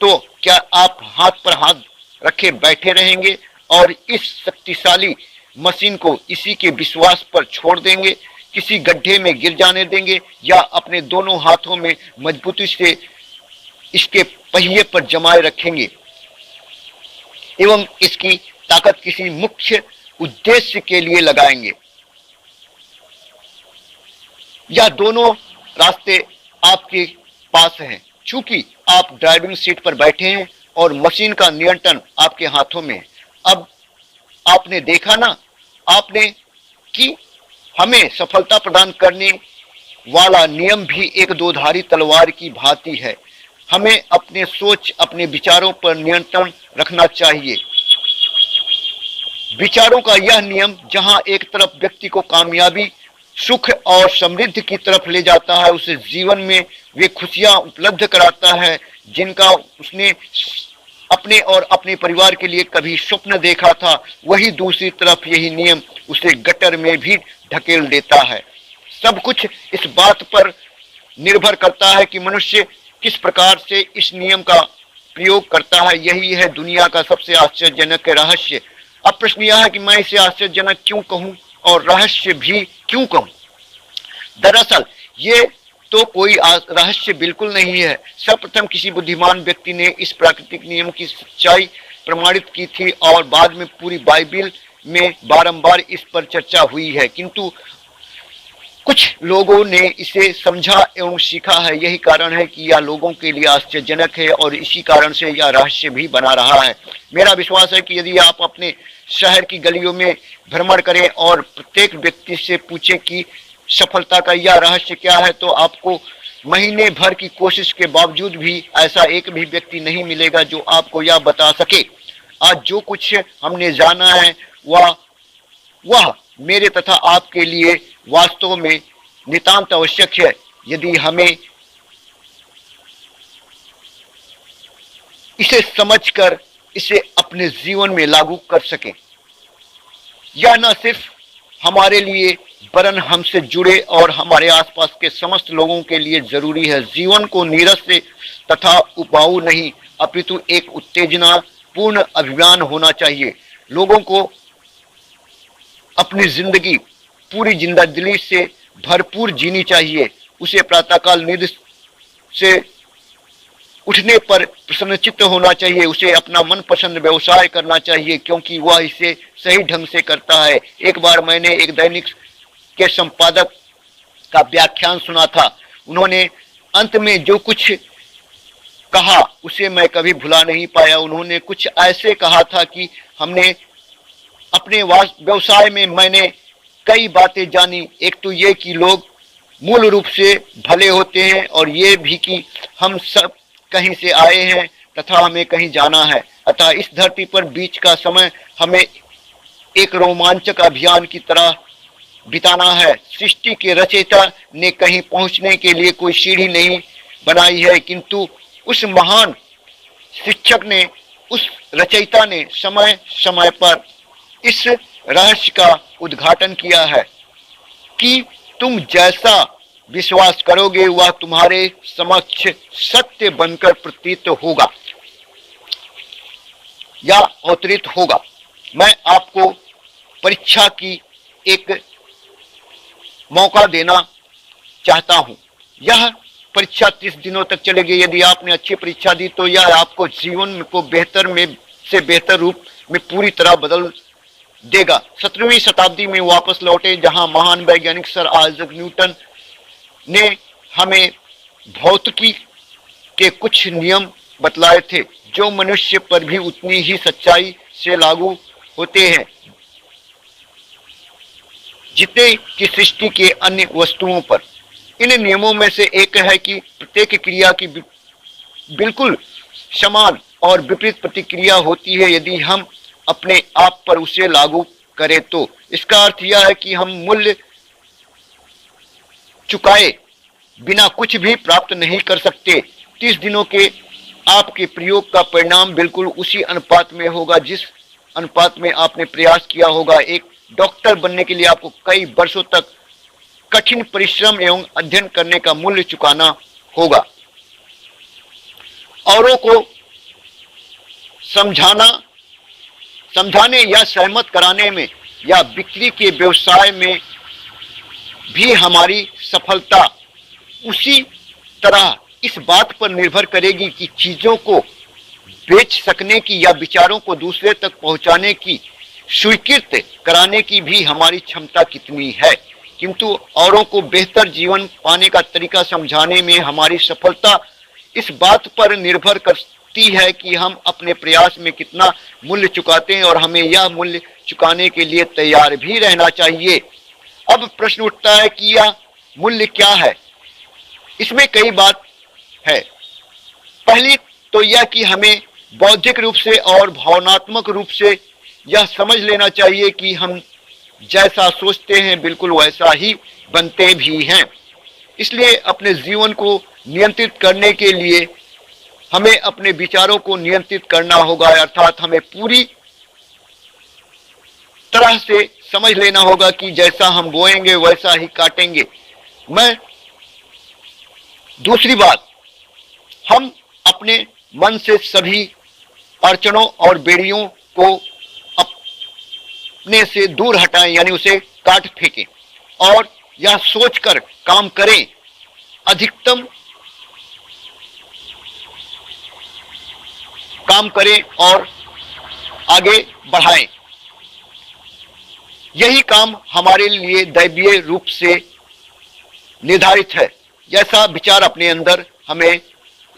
तो क्या आप हाथ पर हाथ रखे बैठे रहेंगे और इस शक्तिशाली मशीन को इसी के विश्वास पर छोड़ देंगे, किसी गड्ढे में गिर जाने देंगे, या अपने दोनों हाथों में मजबूती से इसके पहिए पर जमाए रखेंगे एवं इसकी ताकत किसी मुख्य उद्देश्य के लिए लगाएंगे? या दोनों रास्ते आपके पास हैं। चूंकि आप ड्राइविंग सीट पर बैठे हैं और मशीन का नियंत्रण आपके हाथों में है। अब आपने देखा ना आपने कि हमें सफलता प्रदान करने वाला नियम भी एक दोधारी तलवार की भांति है। हमें अपने सोच अपने विचारों पर नियंत्रण रखना चाहिए। विचारों का यह नियम जहां एक तरफ व्यक्ति को कामयाबी सुख और समृद्धि की तरफ ले जाता है, उसे जीवन में वे खुशियां उपलब्ध कराता है जिनका उसने अपने और अपने परिवार के लिए कभी स्वप्न देखा था, वही दूसरी तरफ यही नियम उसे गटर में भी ढकेल देता है। सब कुछ इस बात पर निर्भर करता है कि मनुष्य किस प्रकार से इस नियम का प्रयोग करता है। यही है दुनिया का सबसे आश्चर्यजनक रहस्य। अब प्रश्न यह है कि मैं इसे आश्चर्यजनक क्यों कहूं और रहस्य भी क्यों कहूं? दरअसल ये तो कोई रहस्य बिल्कुल नहीं है। सर्वप्रथम किसी बुद्धिमान व्यक्ति ने इस प्राकृतिक नियम की सच्चाई प्रमाणित की थी और बाद में पूरी बाइबिल में बारंबार इस पर चर्चा हुई है, किंतु कुछ लोगों ने इसे समझा एवं सीखा है। यही कारण है कि यह लोगों के लिए आश्चर्यजनक है और इसी कारण से यह रहस्य भी बना रहा है। मेरा विश्वास है कि यदि आप अपने शहर की गलियों में भ्रमण करें और प्रत्येक व्यक्ति से पूछें कि सफलता का यह रहस्य क्या है, तो आपको महीने भर की कोशिश के बावजूद भी ऐसा एक भी व्यक्ति नहीं मिलेगा जो आपको यह बता सके। आज जो कुछ हमने जाना है वह मेरे तथा आपके लिए वास्तव में नितांत आवश्यक है यदि हमें इसे समझकर इसे अपने जीवन में लागू कर सकें। यह न सिर्फ हमारे लिए वरन हमसे जुड़े और हमारे आसपास के समस्त लोगों के लिए जरूरी है। जीवन को नीरस से तथा उपवाऊ नहीं अपितु एक उत्तेजना पूर्ण अभियान होना चाहिए। लोगों को अपनी जिंदगी पूरी जिंदगी से भरपूर जीनी चाहिए। उसे प्रातःकाल नींद से उठने पर प्रसन्नचित्त होना चाहिए। उसे अपना मनपसंद व्यवसाय करना चाहिए क्योंकि वह इसे सही ढंग से करता है। एक बार मैंने एक दैनिक के संपादक का व्याख्यान सुना था। उन्होंने अंत में जो कुछ कहा उसे मैं कभी भुला नहीं पाया। उन्होंने कुछ ऐसे कहा था कि हमने अपने व्यवसाय में मैंने कई बातें जानी। एक तो ये कि लोग मूल रूप से भले होते हैं और ये भी कि हम सब कहीं से आए हैं तथा हमें कहीं जाना है। अतः इस धरती पर बीच का समय हमें एक रोमांचक अभियान की तरह बिताना है। सृष्टि के रचयिता ने कहीं पहुंचने के लिए कोई सीढ़ी नहीं बनाई है, किंतु उस महान शिक्षक ने उस रचयिता ने समय समय पर इस रहस्य का उद्घाटन किया है कि तुम जैसा विश्वास करोगे वह तुम्हारे समक्ष सत्य बनकर प्रतीत होगा या अवतरित होगा। मैं आपको परीक्षा की एक मौका देना चाहता हूं। यह परीक्षा 30 दिनों तक चलेगी। यदि आपने अच्छी परीक्षा दी तो यह आपको जीवन को बेहतर में से बेहतर रूप में पूरी तरह बदल देगा। 17वीं शताब्दी में वापस लौटे, जहां महान वैज्ञानिक सर आइजैक न्यूटन ने हमें भौतिकी के कुछ नियम बतलाए थे, जो मनुष्य पर भी उतनी ही सच्चाई से लागू होते हैं जितने कि सृष्टि के अन्य वस्तुओं पर। इन नियमों में से एक है कि प्रत्येक क्रिया की बिल्कुल समान और विपरीत प्रतिक्रिया होती है। यदि हम अपने आप पर उसे लागू करें तो इसका अर्थ यह है कि हम मूल्य चुकाए बिना कुछ भी प्राप्त नहीं कर सकते। 30 दिनों के आपके प्रयोग का परिणाम बिल्कुल उसी अनुपात में होगा जिस अनुपात में आपने प्रयास किया होगा। एक डॉक्टर बनने के लिए आपको कई वर्षों तक कठिन परिश्रम एवं अध्ययन करने का मूल्य चुकाना होगा। औरों को समझाने या सहमत कराने में या बिक्री के व्यवसाय में भी हमारी सफलता उसी तरह इस बात पर निर्भर करेगी कि चीजों को बेच सकने की या विचारों को दूसरे तक पहुंचाने की स्वीकृत कराने की भी हमारी क्षमता कितनी है। किंतु औरों को बेहतर जीवन पाने का तरीका समझाने में हमारी सफलता इस बात पर निर्भर करती है कि हम अपने प्रयास में कितना मूल्य चुकाते हैं और हमें यह मूल्य चुकाने के लिए तैयार भी रहना चाहिए। अब प्रश्न उठता है कि यह मूल्य क्या है। इसमें कई बात है। पहली तो यह कि हमें बौद्धिक रूप से और भावनात्मक रूप से यह समझ लेना चाहिए कि हम जैसा सोचते हैं बिल्कुल वैसा ही बनते भी हैं। इसलिए अपने जीवन को नियंत्रित करने के लिए हमें अपने विचारों को नियंत्रित करना होगा, अर्थात हमें पूरी तरह से समझ लेना होगा कि जैसा हम बोएंगे वैसा ही काटेंगे। दूसरी बात, हम अपने मन से सभी अड़चनों और बेड़ियों को अपने से दूर हटाएं, यानी उसे काट फेंकें और यह सोचकर काम करें, अधिकतम काम करें और आगे बढ़ाएं। यही काम हमारे लिए दैवीय रूप से निर्धारित है। जैसा विचार अपने अंदर हमें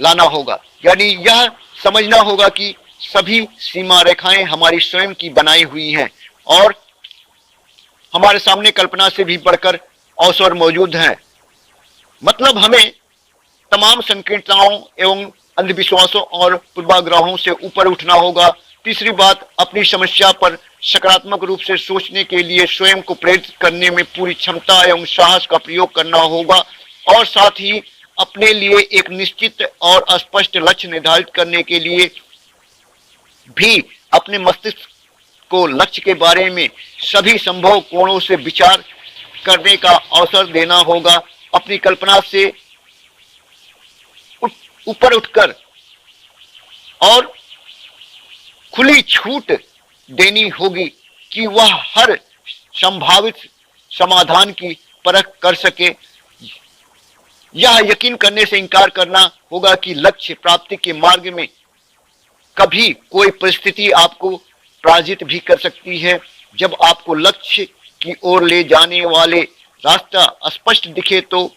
लाना होगा, यानी यह समझना होगा कि सभी सीमा रेखाएं हमारी स्वयं की बनाई हुई हैं और हमारे सामने कल्पना से भी बढ़कर अवसर मौजूद हैं। मतलब हमें तमाम संकीर्णताओं एवं अंधविश्वासों और पूर्वाग्रहों से ऊपर उठना होगा। तीसरी बात, अपनी समस्या पर सकारात्मक रूप से सोचने के लिए स्वयं को प्रेरित करने में पूरी क्षमता एवं साहस का प्रयोग करना होगा और साथ ही अपने लिए एक निश्चित और स्पष्ट लक्ष्य निर्धारित करने के लिए भी अपने मस्तिष्क को लक्ष्य के बारे में सभी संभव कोणों से विचार करने का अवसर देना होगा। अपनी कल्पना से ऊपर उठकर और खुली छूट देनी होगी कि वह हर संभावित समाधान की परख कर सके। यह यकीन करने से इनकार करना होगा कि लक्ष्य प्राप्ति के मार्ग में कभी कोई परिस्थिति आपको पराजित भी कर सकती है। जब आपको लक्ष्य की ओर ले जाने वाले रास्ता स्पष्ट दिखे तो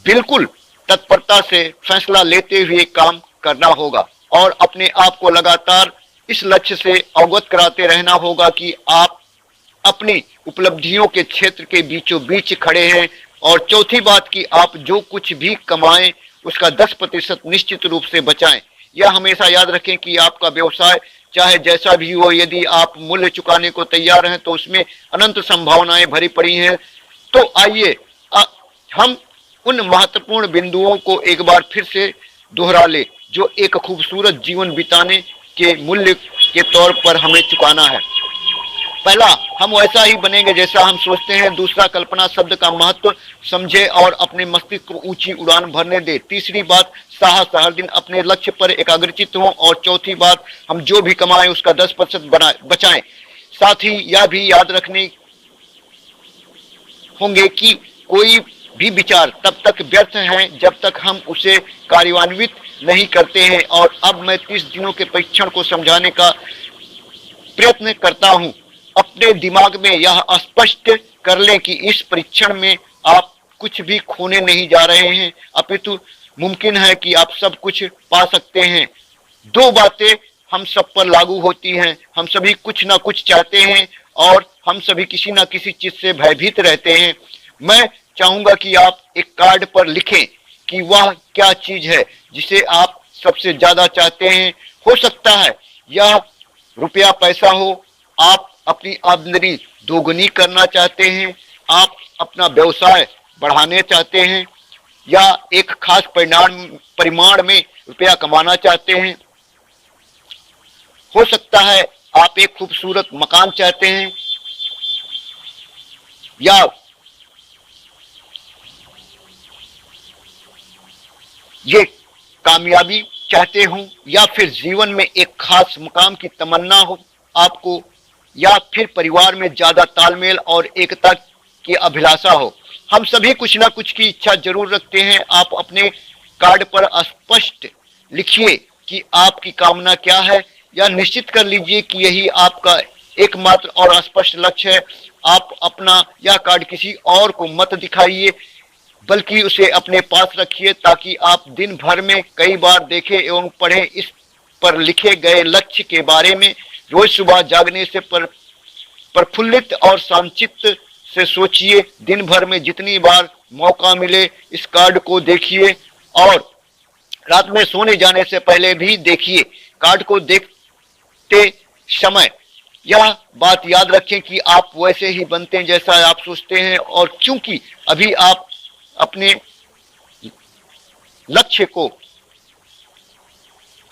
बिल्कुल तत्परता से फैसला लेते हुए काम करना होगा और अपने आप को लगातार इस लक्ष्य से अवगत कराते रहना होगा कि आप अपनी उपलब्धियों के क्षेत्र के बीचों बीच खड़े हैं। और चौथी बात कि आप जो कुछ भी कमाएं उसका 10% निश्चित रूप से बचाएं। यह हमेशा याद रखें कि आपका व्यवसाय चाहे जैसा भी हो, यदि आप मूल्य चुकाने को तैयार हैं तो उसमें अनंत संभावनाएं भरी पड़ी हैं। तो आइए हम उन महत्वपूर्ण बिंदुओं को एक बार फिर से दोहरा ले जो एक खूबसूरत जीवन बिताने के मूल्य के तौर पर हमें चुकाना है। पहला, हम वैसा ही बनेंगे जैसा हम सोचते हैं। दूसरा, कल्पना शब्द का महत्व समझे और अपने मस्तिष्क को ऊंची उड़ान भरने दे। तीसरी बात, साहस, हर दिन अपने लक्ष्य पर एकाग्रचित हो। और चौथी बात, हम जो भी कमाएं उसका 10% बचाएं। साथ ही यह भी याद रखने होंगे कि कोई भी विचार तब तक व्यर्थ है जब तक हम उसे कार्यान्वित नहीं करते हैं। और अब मैं 30 दिनों के परीक्षण को समझाने का प्रयत्न करता हूं। अपने दिमाग में यह स्पष्ट कर लें कि इस परीक्षण में आप कुछ भी खोने नहीं जा रहे हैं, अपितु मुमकिन है कि आप सब कुछ पा सकते हैं। दो बातें हम सब पर लागू होती हैं। हम सभी कुछ ना कुछ चाहते हैं और हम सभी किसी ना किसी चीज से भयभीत रहते हैं। मैं चाहूंगा कि आप एक कार्ड पर लिखें कि वह क्या चीज है जिसे आप सबसे ज्यादा चाहते हैं। हो सकता है यह रुपया पैसा हो, आप अपनी आमदनी दोगुनी करना चाहते हैं, आप अपना व्यवसाय बढ़ाने चाहते हैं, या एक खास परिमाण में रुपया कमाना चाहते हैं। हो सकता है आप एक खूबसूरत मकान चाहते हैं, या ये कामयाबी चाहते हो, या फिर जीवन में एक खास मुकाम की तमन्ना हो आपको, या फिर परिवार में ज्यादा तालमेल और एकता की अभिलाषा हो। हम सभी कुछ ना कुछ की इच्छा जरूर रखते हैं। आप अपने कार्ड पर स्पष्ट लिखिए कि आपकी कामना क्या है, या निश्चित कर लीजिए कि यही आपका एकमात्र और स्पष्ट लक्ष्य है। आप अपना यह कार्ड किसी और को मत दिखाइए, बल्कि उसे अपने पास रखिए ताकि आप दिन भर में कई बार देखें एवं पढ़ें। इस पर लिखे गए लक्ष्य के बारे में रोज सुबह जागने से प्रफुल्लित और शांतचित्त से सोचिए। दिन भर में जितनी बार मौका मिले इस कार्ड को देखिए, और रात में सोने जाने से पहले भी देखिए। कार्ड को देखते समय यह बात याद रखें कि आप वैसे ही बनते हैं जैसा आप सोचते हैं, और क्योंकि अभी आप अपने लक्ष्य को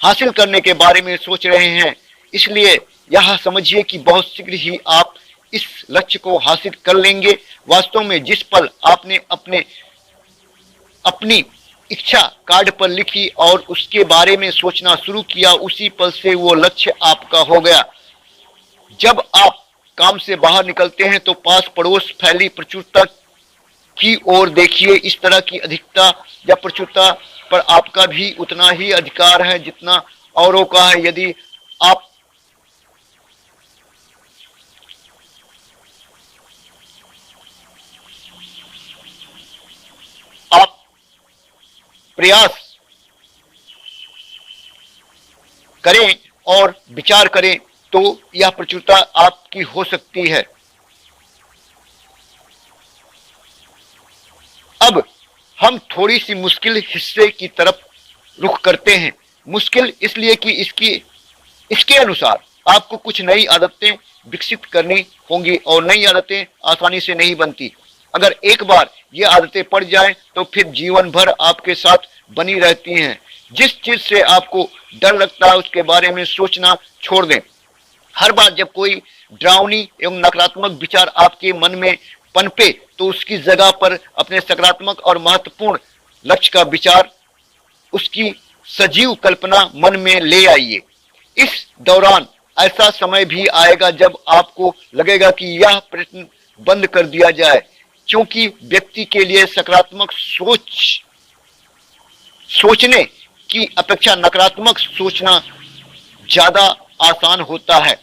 हासिल करने के बारे में सोच रहे हैं, इसलिए यह समझिए कि बहुत शीघ्र ही आप इस लक्ष्य को हासिल कर लेंगे। वास्तव में जिस पल आपने अपनी इच्छा कार्ड पर लिखी और उसके बारे में सोचना शुरू किया, उसी पल से वो लक्ष्य आपका हो गया। जब आप काम से बाहर निकलते हैं तो पास पड़ोस फैली प्रचुरता की ओर देखिए। इस तरह की अधिकता या प्रचुरता पर आपका भी उतना ही अधिकार है जितना औरों का है। यदि आप प्रयास करें और विचार करें तो यह प्रचुरता आपकी हो सकती है। अब हम थोड़ी सी मुश्किल हिस्से की तरफ रुख करते हैं। मुश्किल इसलिए कि इसके अनुसार आपको कुछ नई आदतें विकसित करनी होंगी, और नई आदतें आसानी से नहीं बनती। अगर एक बार ये आदतें पड़ जाएं तो फिर जीवन भर आपके साथ बनी रहती हैं। जिस चीज से आपको डर लगता है उसके बारे में सोचना छोड़ दें। हर बार जब कोई डरावनी एवं नकारात्मक विचार आपके मन में पनपे तो उसकी जगह पर अपने सकारात्मक और महत्वपूर्ण लक्ष्य का विचार, उसकी सजीव कल्पना मन में ले आइए। इस दौरान ऐसा समय भी आएगा जब आपको लगेगा कि यह प्रश्न बंद कर दिया जाए, क्योंकि व्यक्ति के लिए सकारात्मक सोचने की अपेक्षा नकारात्मक सोचना ज्यादा आसान होता है।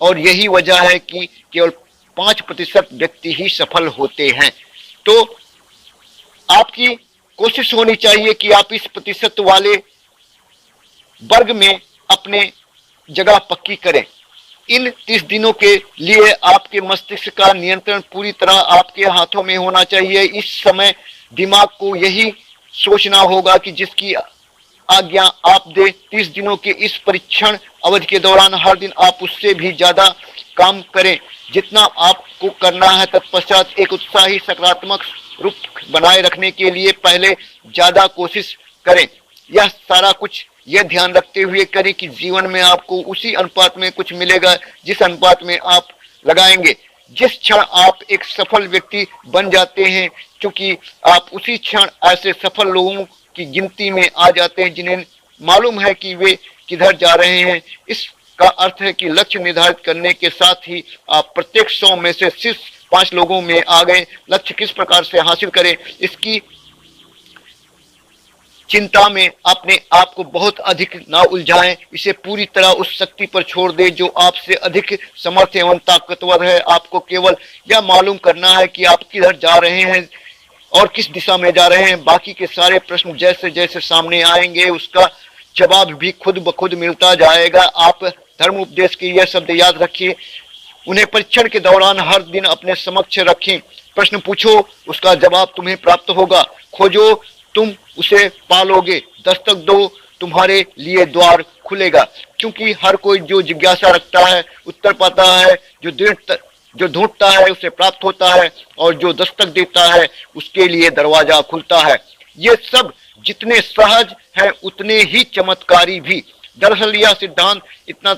और यही वजह है कि केवल 5% व्यक्ति ही सफल होते हैं। तो आपकी कोशिश होनी चाहिए कि आप इस प्रतिशत वाले वर्ग में अपने जगह पक्की करें। इन 30 दिनों के लिए आपके मस्तिष्क का नियंत्रण पूरी तरह आपके हाथों में होना चाहिए। इस समय दिमाग को यही सोचना होगा कि जिसकी आज्ञा आप दे। 30 दिनों के इस परीक्षण अवधि के दौरान हर दिन आप उससे भी ज्यादा काम करें जितना आपको करना है। तत्पश्चात एक उत्साही सकारात्मक रूप बनाए रखने के लिए पहले ज्यादा कोशिश करें। यह सारा कुछ यह ध्यान रखते हुए करें कि जीवन में आपको उसी अनुपात में कुछ मिलेगा जिस अनुपात में आप लगाएंगे। जिस क्षण आप एक सफल व्यक्ति बन जाते हैं, क्योंकि आप उसी क्षण ऐसे सफल लोगों की गिनती में आ जाते हैं जिन्हें मालूम है कि वे किधर जा रहे हैं। इसका अर्थ है कि लक्ष्य निर्धारित करने के साथ ही आप प्रत्येक 100 में से सिर्फ 5 लोगों में आ गए। लक्ष्य किस प्रकार से हासिल करें, इसकी चिंता में अपने आप को बहुत अधिक ना उलझाएं, इसे पूरी तरह उस शक्ति पर छोड़ दें जो आपसे अधिक समर्थ एवं ताकतवर है। आपको केवल यह मालूम करना है कि आप किधर जा रहे हैं और किस दिशा में जा रहे हैं। बाकी के सारे प्रश्न जैसे जैसे सामने आएंगे उसका जवाब भी खुद ब खुद मिलता जाएगा। आप धर्म उपदेश के यह शब्द याद रखिए, उन्हें परीक्षण के दौरान हर दिन अपने समक्ष रखें। प्रश्न पूछो, उसका जवाब तुम्हें प्राप्त होगा। खोजो, तुम उसे पालोगे। दस्तक दो, तुम्हारे लिए द्वार खुलेगा। क्योंकि हर कोई जो जिज्ञासा रखता है उत्तर पाता है, जो ढूंढता है उसे प्राप्त होता है, और जो दस्तक देता है उसके लिए दरवाजा खुलता है। ये सब जितने सहज है उतने ही चमत्कारी भी। दरअसल यह सिद्धांत इतना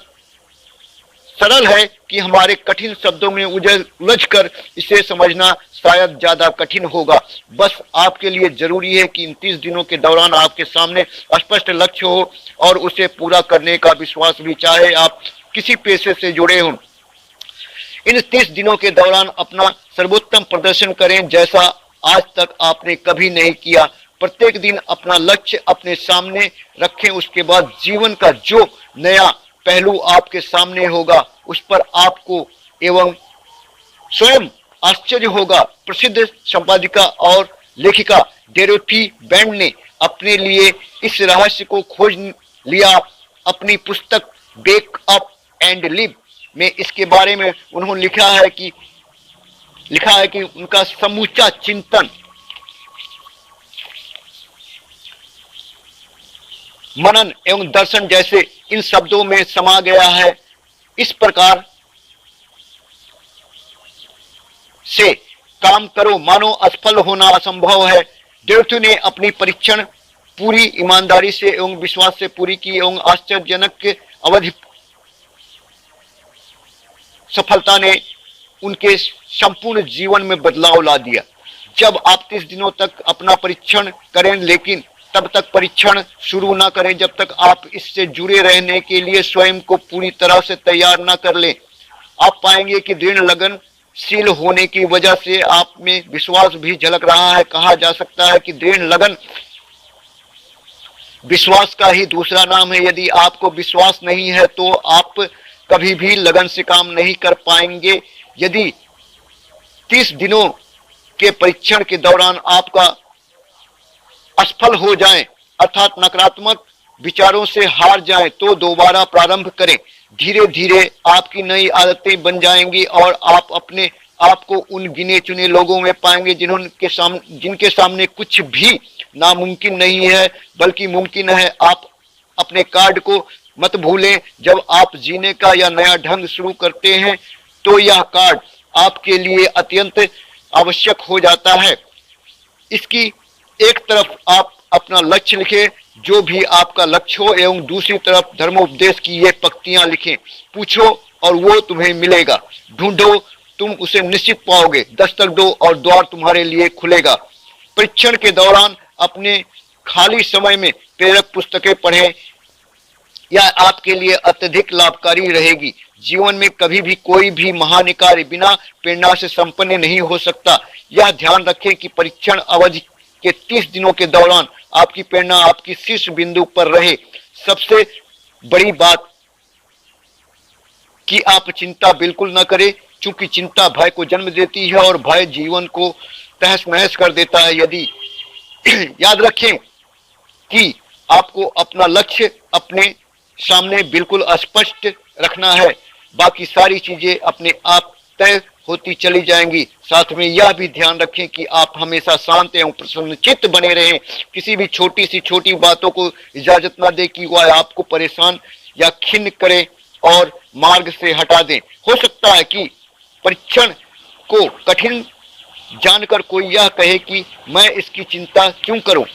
सरल है कि हमारे कठिन शब्दों में उलझकर इसे समझना शायद ज्यादा कठिन होगा। बस आपके लिए जरूरी है कि इन 30 दिनों के दौरान आपके सामने स्पष्ट लक्ष्य हो और उसे पूरा करने का विश्वास भी, चाहे आप किसी पेशे से जुड़े हों। इन 30 दिनों के दौरान अपना सर्वोत्तम प्रदर्शन करें जैसा आज तक आपने कभी नहीं किया। प्रत्येक दिन अपना लक्ष्य अपने सामने रखें। उसके बाद जीवन का जो नया पहलू आपके सामने होगा उस पर आपको एवं स्वयं आश्चर्य होगा। प्रसिद्ध संपादिका और लेखिका डोरोथी बैंड ने अपने लिए इस रहस्य को खोज लिया। अपनी पुस्तक वेक अप एंड लिव में इसके बारे में उन्होंने लिखा है कि उनका समूचा चिंतन मनन एवं दर्शन जैसे इन शब्दों में समा गया है। इस प्रकार से काम करो मानो असफल होना असंभव है। डोरोथी ने अपनी परीक्षण पूरी ईमानदारी से एवं विश्वास से पूरी की एवं आश्चर्यजनक अवधि सफलता ने उनके संपूर्ण जीवन में बदलाव ला दिया। जब आप 30 दिनों तक अपना परीक्षण करें, लेकिन तब तक परीक्षण शुरू ना करें जब तक आप इससे जुड़े रहने के लिए स्वयं को पूरी तरह से तैयार ना कर लें। आप पाएंगे कि दृढ़ लगनशील होने की वजह से आप में विश्वास भी झलक रहा है। कहा जा सकता है कि दृढ़ लगन विश्वास का ही दूसरा नाम है। यदि आपको विश्वास नहीं है तो आप कभी भी लगन से काम नहीं कर पाएंगे। यदि 30 दिनों के परीक्षण के दौरान आपका असफल हो जाएं, अर्थात नकारात्मक विचारों से हार जाएं, तो दोबारा प्रारंभ करें। धीरे धीरे आपकी नई आदतें बन जाएंगी और आप अपने आप को उन गिने चुने लोगों में पाएंगे जिनके सामने कुछ भी नामुमकिन नहीं है बल्कि मुमकिन है। आप अपने कार्ड को मत भूलें। जब आप जीने का यह नया ढंग शुरू करते हैं तो यह कार्ड आपके लिए अत्यंत आवश्यक हो जाता है। इसकी एक तरफ आप अपना लक्ष्य लिखें, जो भी आपका लक्ष्य हो, एवं दूसरी तरफ धर्मोपदेश की ये पंक्तियां लिखें। पूछो और वो तुम्हें मिलेगा, ढूंढो तुम उसे निश्चित पाओगे, दस्तक दो और द्वार तुम्हारे लिए खुलेगा। परीक्षण के दौरान अपने खाली समय में प्रेरक पुस्तकें पढ़ें, यह आपके लिए अत्यधिक लाभकारी रहेगी। जीवन में कभी भी कोई भी महान कार्य बिना प्रेरणा से संपन्न नहीं हो सकता। यह ध्यान रखें कि परीक्षण अवधि के 30 दिनों के दौरान आपकी प्रेरणा आपकी शीर्ष बिंदु पर रहे। सबसे बड़ी बात कि आप चिंता बिल्कुल न करें, क्योंकि चिंता भय को जन्म देती है और भय जीवन को तहस नहस कर देता है। यदि याद रखें कि आपको अपना लक्ष्य अपने सामने बिल्कुल स्पष्ट रखना है, बाकी सारी चीजें अपने आप तय होती चली जाएंगी। साथ में यह भी ध्यान रखें कि आप हमेशा शांत एवं प्रसन्नचित्त बने रहें। किसी भी छोटी सी छोटी बातों को इजाजत ना दे कि वह आपको परेशान या खिन्न करे और मार्ग से हटा दें। हो सकता है कि परीक्षण को कठिन जानकर कोई यह कहे कि मैं इसकी चिंता क्यों करूं।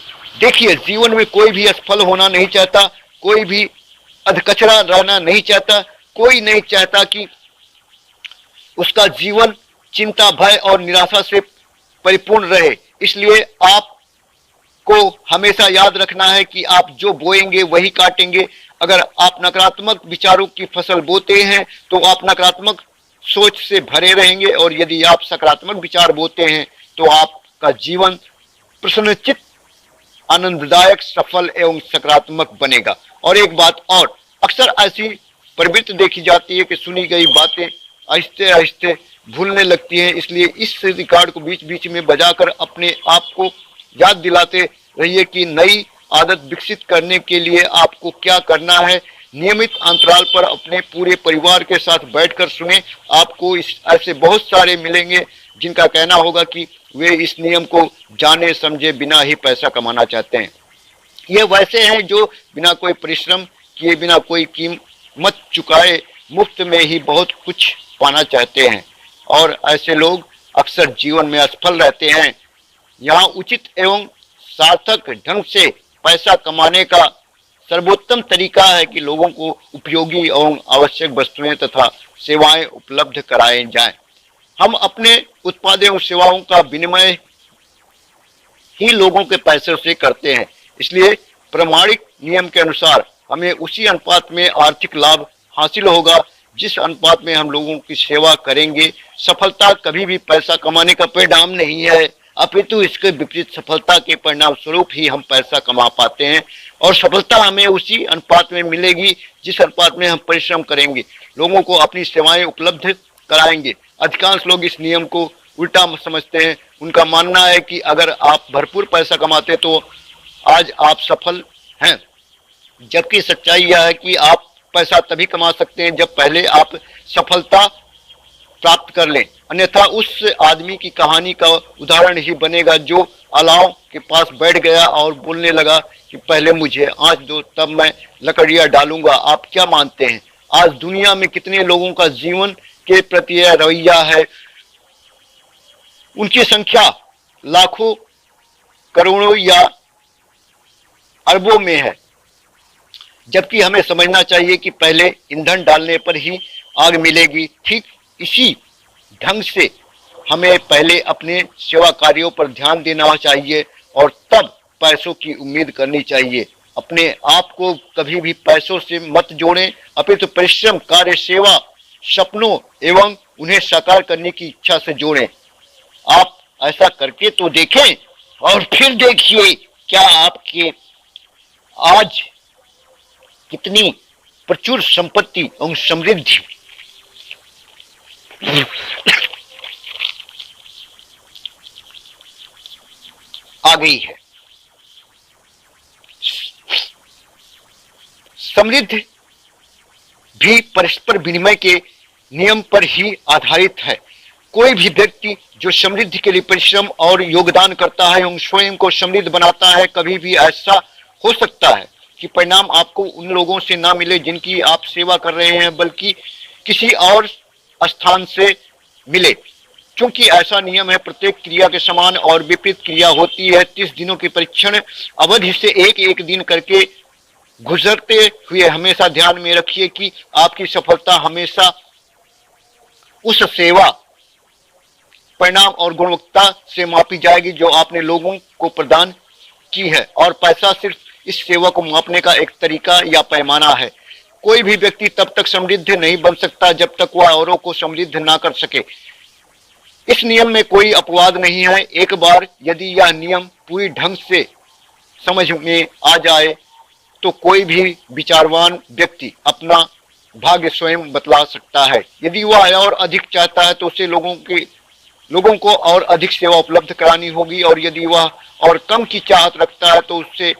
देखिए, जीवन में कोई भी असफल होना नहीं चाहता, कोई भी अधकचरा रहना नहीं चाहता, कोई नहीं चाहता कि उसका जीवन चिंता, भय और निराशा से परिपूर्ण रहे। इसलिए आपको हमेशा याद रखना है कि आप जो बोएंगे वही काटेंगे। अगर आप नकारात्मक विचारों की फसल बोते हैं तो आप नकारात्मक सोच से भरे रहेंगे, और यदि आप सकारात्मक विचार बोते हैं तो आपका जीवन प्रसन्नचित्त आनंददायक, सफल एवं सकारात्मक बनेगा। और एक बात और, अक्सर ऐसी प्रवृत्ति देखी जाती है कि सुनी गई बातें आहिस्ते आहिस्ते भूलने लगती हैं। इसलिए इस रिकॉर्ड को बीच बीच में बजाकर अपने आप को याद दिलाते रहिए कि नई आदत विकसित करने के लिए आपको क्या करना है। नियमित अंतराल पर अपने पूरे परिवार के साथ बैठकर सुने। आपको ऐसे बहुत सारे मिलेंगे जिनका कहना होगा कि वे इस नियम को जाने समझे बिना ही पैसा कमाना चाहते हैं। ये वैसे हैं जो बिना कोई परिश्रम किए, बिना कोई कीमत चुकाए मुफ्त में ही बहुत कुछ पाना चाहते हैं, और ऐसे लोग अक्सर जीवन में असफल रहते हैं। यहाँ उचित एवं सार्थक ढंग से पैसा कमाने का सर्वोत्तम तरीका है कि लोगों को उपयोगी एवं आवश्यक वस्तुएं तथा सेवाएं उपलब्ध कराए जाएं। हम अपने उत्पादों एवं सेवाओं का विनिमय ही लोगों के पैसे से करते हैं। इसलिए प्रमाणिक नियम के अनुसार हमें उसी अनुपात में आर्थिक लाभ हासिल होगा जिस अनुपात में हम लोगों की सेवा करेंगे। सफलता कभी भी पैसा कमाने का परिणाम नहीं है, अपितु इसके विपरीत सफलता के परिणाम स्वरूप ही हम पैसा कमा पाते हैं। और सफलता हमें उसी अनुपात में मिलेगी जिस अनुपात में हम परिश्रम करेंगे, लोगों को अपनी सेवाएं उपलब्ध कराएंगे। अधिकांश लोग इस नियम को उल्टा समझते हैं। उनका मानना है कि अगर आप भरपूर पैसा कमाते तो आज आप सफल हैं, जबकि सच्चाई यह है कि आप पैसा तभी कमा सकते हैं जब पहले आप सफलता प्राप्त कर लें। अन्यथा उस आदमी की कहानी का उदाहरण ही बनेगा जो अलाव के पास बैठ गया और बोलने लगा कि पहले मुझे आंच दो तब मैं लकड़ियां डालूंगा। आप क्या मानते हैं आज दुनिया में कितने लोगों का जीवन के प्रति यह रवैया है? उनकी संख्या लाखों, करोड़ों या अरबों में है। जबकि हमें समझना चाहिए कि पहले ईंधन डालने पर ही आग मिलेगी। ठीक इसी ढंग से हमें पहले अपने सेवा कार्यों पर ध्यान देना चाहिए और तब पैसों की उम्मीद करनी चाहिए। अपने आप को कभी भी पैसों से मत जोड़ें, अपितु परिश्रम, कार्य, सेवा, सपनों एवं उन्हें साकार करने की इच्छा से जोड़ें। आप ऐसा करके तो देखें और फिर देखिए क्या आपके आज कितनी प्रचुर संपत्ति एवं समृद्धि आ गई है। समृद्धि भी परस्पर विनिमय के नियम पर ही आधारित है। कोई भी व्यक्ति जो समृद्धि के लिए परिश्रम और योगदान करता है एवं स्वयं को समृद्ध बनाता है, कभी भी ऐसा हो सकता है कि परिणाम आपको उन लोगों से ना मिले जिनकी आप सेवा कर रहे हैं, बल्कि किसी और स्थान से मिले। क्योंकि ऐसा नियम है, प्रत्येक क्रिया के समान और विपरीत क्रिया होती है। 30 दिनों की परीक्षण अवधि से एक एक दिन करके गुजरते हुए हमेशा ध्यान में रखिए कि आपकी सफलता हमेशा उस सेवा, परिणाम और गुणवत्ता से मापी जाएगी जो आपने लोगों को प्रदान की है, और पैसा सिर्फ इस सेवा को मापने का एक तरीका या पैमाना है। कोई भी व्यक्ति तब तक समृद्ध नहीं बन सकता जब तक वह औरों को समृद्ध ना कर सके। इस नियम में कोई अपवाद नहीं है। एक बार यदि यह नियम पूरी ढंग से समझ में आ जाए तो कोई भी विचारवान व्यक्ति अपना भाग्य स्वयं बतला सकता है। यदि वह और अधिक चाहता है तो उसे लोगों को और अधिक सेवा उपलब्ध करानी होगी, और यदि वह और कम की चाहत रखता है तो उससे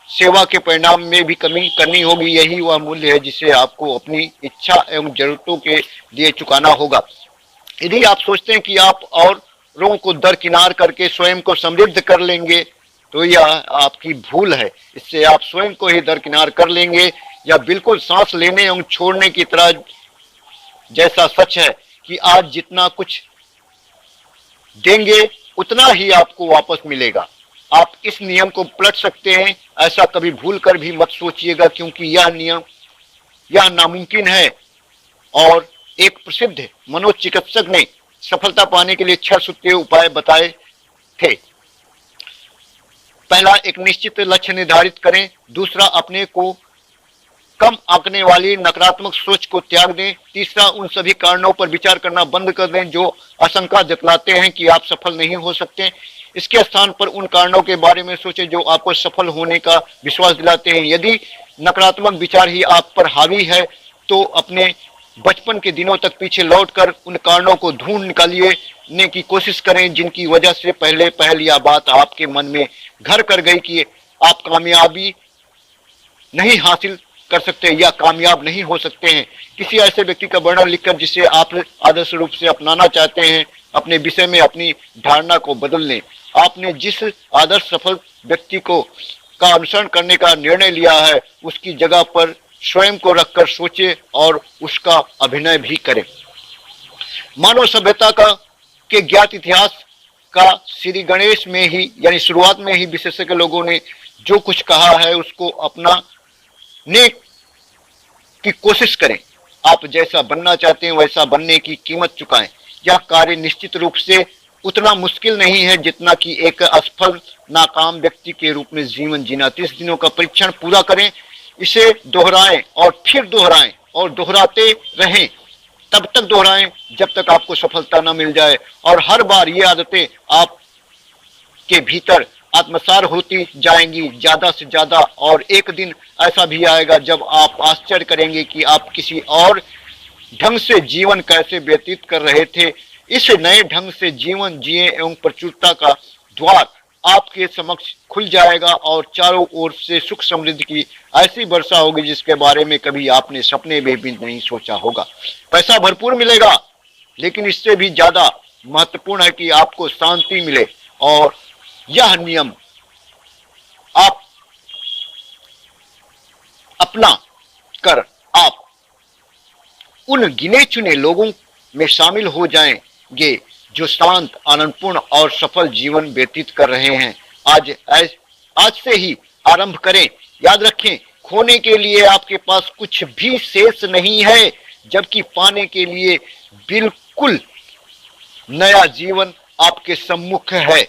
सेवा के परिणाम में भी कमी करनी होगी। यही वह मूल्य है जिसे आपको अपनी इच्छा एवं जरूरतों के लिए चुकाना होगा। यदि आप सोचते हैं कि आप औरों को दरकिनार करके स्वयं को समृद्ध कर लेंगे तो यह आपकी भूल है। इससे आप स्वयं को ही दरकिनार कर लेंगे। या बिल्कुल सांस लेने एवं छोड़ने की तरह जैसा सच है कि आज जितना कुछ देंगे उतना ही आपको वापस मिलेगा। आप इस नियम को पलट सकते हैं, ऐसा कभी भूल कर भी मत सोचिएगा, क्योंकि यह नामुमकिन है। और एक प्रसिद्ध मनोचिकित्सक ने सफलता पाने के लिए 6 सूत्रीय उपाय बताए थे। पहला, एक निश्चित लक्ष्य निर्धारित करें। दूसरा, अपने को कम आंकने वाली नकारात्मक सोच को त्याग दें। तीसरा, उन सभी कारणों पर विचार करना बंद कर दें जो आशंका जतलाते हैं कि आप सफल नहीं हो सकते। इसके स्थान पर उन कारणों के बारे में सोचें जो आपको सफल होने का विश्वास दिलाते हैं। यदि नकारात्मक विचार ही आप पर हावी है तो अपने बचपन के दिनों तक पीछे लौटकर उन कारणों को ढूंढ निकालने की कोशिश करें जिनकी वजह से पहले यह बात आपके मन में घर कर गई कि आप कामयाबी नहीं हासिल कर सकते या कामयाब नहीं हो सकते हैं। किसी ऐसे व्यक्ति का वर्णन लिखकर जिसे आप आदर्श रूप से अपनाना चाहते हैं, अपने विषय में अपनी धारणा को बदल लें। आपने जिस आदर्श सफल व्यक्ति को का अनुसरण करने का निर्णय लिया है उसकी जगह पर स्वयं को रखकर सोचें और उसका अभिनय भी करें। मानव सभ्यता का के ज्ञात इतिहास का श्री गणेश में ही यानी शुरुआत में ही विशेषज्ञ लोगों ने जो कुछ कहा है उसको अपनाने की कोशिश करें। आप जैसा बनना चाहते हैं वैसा बनने की कीमत चुकाएं। यह कार्य निश्चित रूप से उतना मुश्किल नहीं है जितना कि एक असफल नाकाम व्यक्ति के रूप में जीवन जीना। 30 दिनों का परीक्षण पूरा करें, इसे दोहराएं और फिर दोहराएं और दोहराते रहें, तब तक दोहराएं जब तक आपको सफलता न मिल जाए। और हर बार ये आदतें आपके भीतर आत्मसात होती जाएंगी ज्यादा से ज्यादा, और एक दिन ऐसा भी आएगा जब आप आश्चर्य करेंगे कि आप किसी और ढंग से जीवन कैसे व्यतीत कर रहे थे। इस नए ढंग से जीवन जिए एवं प्रचुरता का द्वार आपके समक्ष खुल जाएगा और चारों ओर से सुख समृद्धि की ऐसी वर्षा होगी जिसके बारे में कभी आपने सपने में भी नहीं सोचा होगा। पैसा भरपूर मिलेगा, लेकिन इससे भी ज्यादा महत्वपूर्ण है कि आपको शांति मिले। और यह नियम आप अपना कर आप उन गिने चुने लोगों में शामिल हो जाएंगे जो शांत, आनंदपूर्ण और सफल जीवन व्यतीत कर रहे हैं। आज से ही आरंभ करें। याद रखें, खोने के लिए आपके पास कुछ भी शेष नहीं है, जबकि पाने के लिए बिल्कुल नया जीवन आपके सम्मुख है।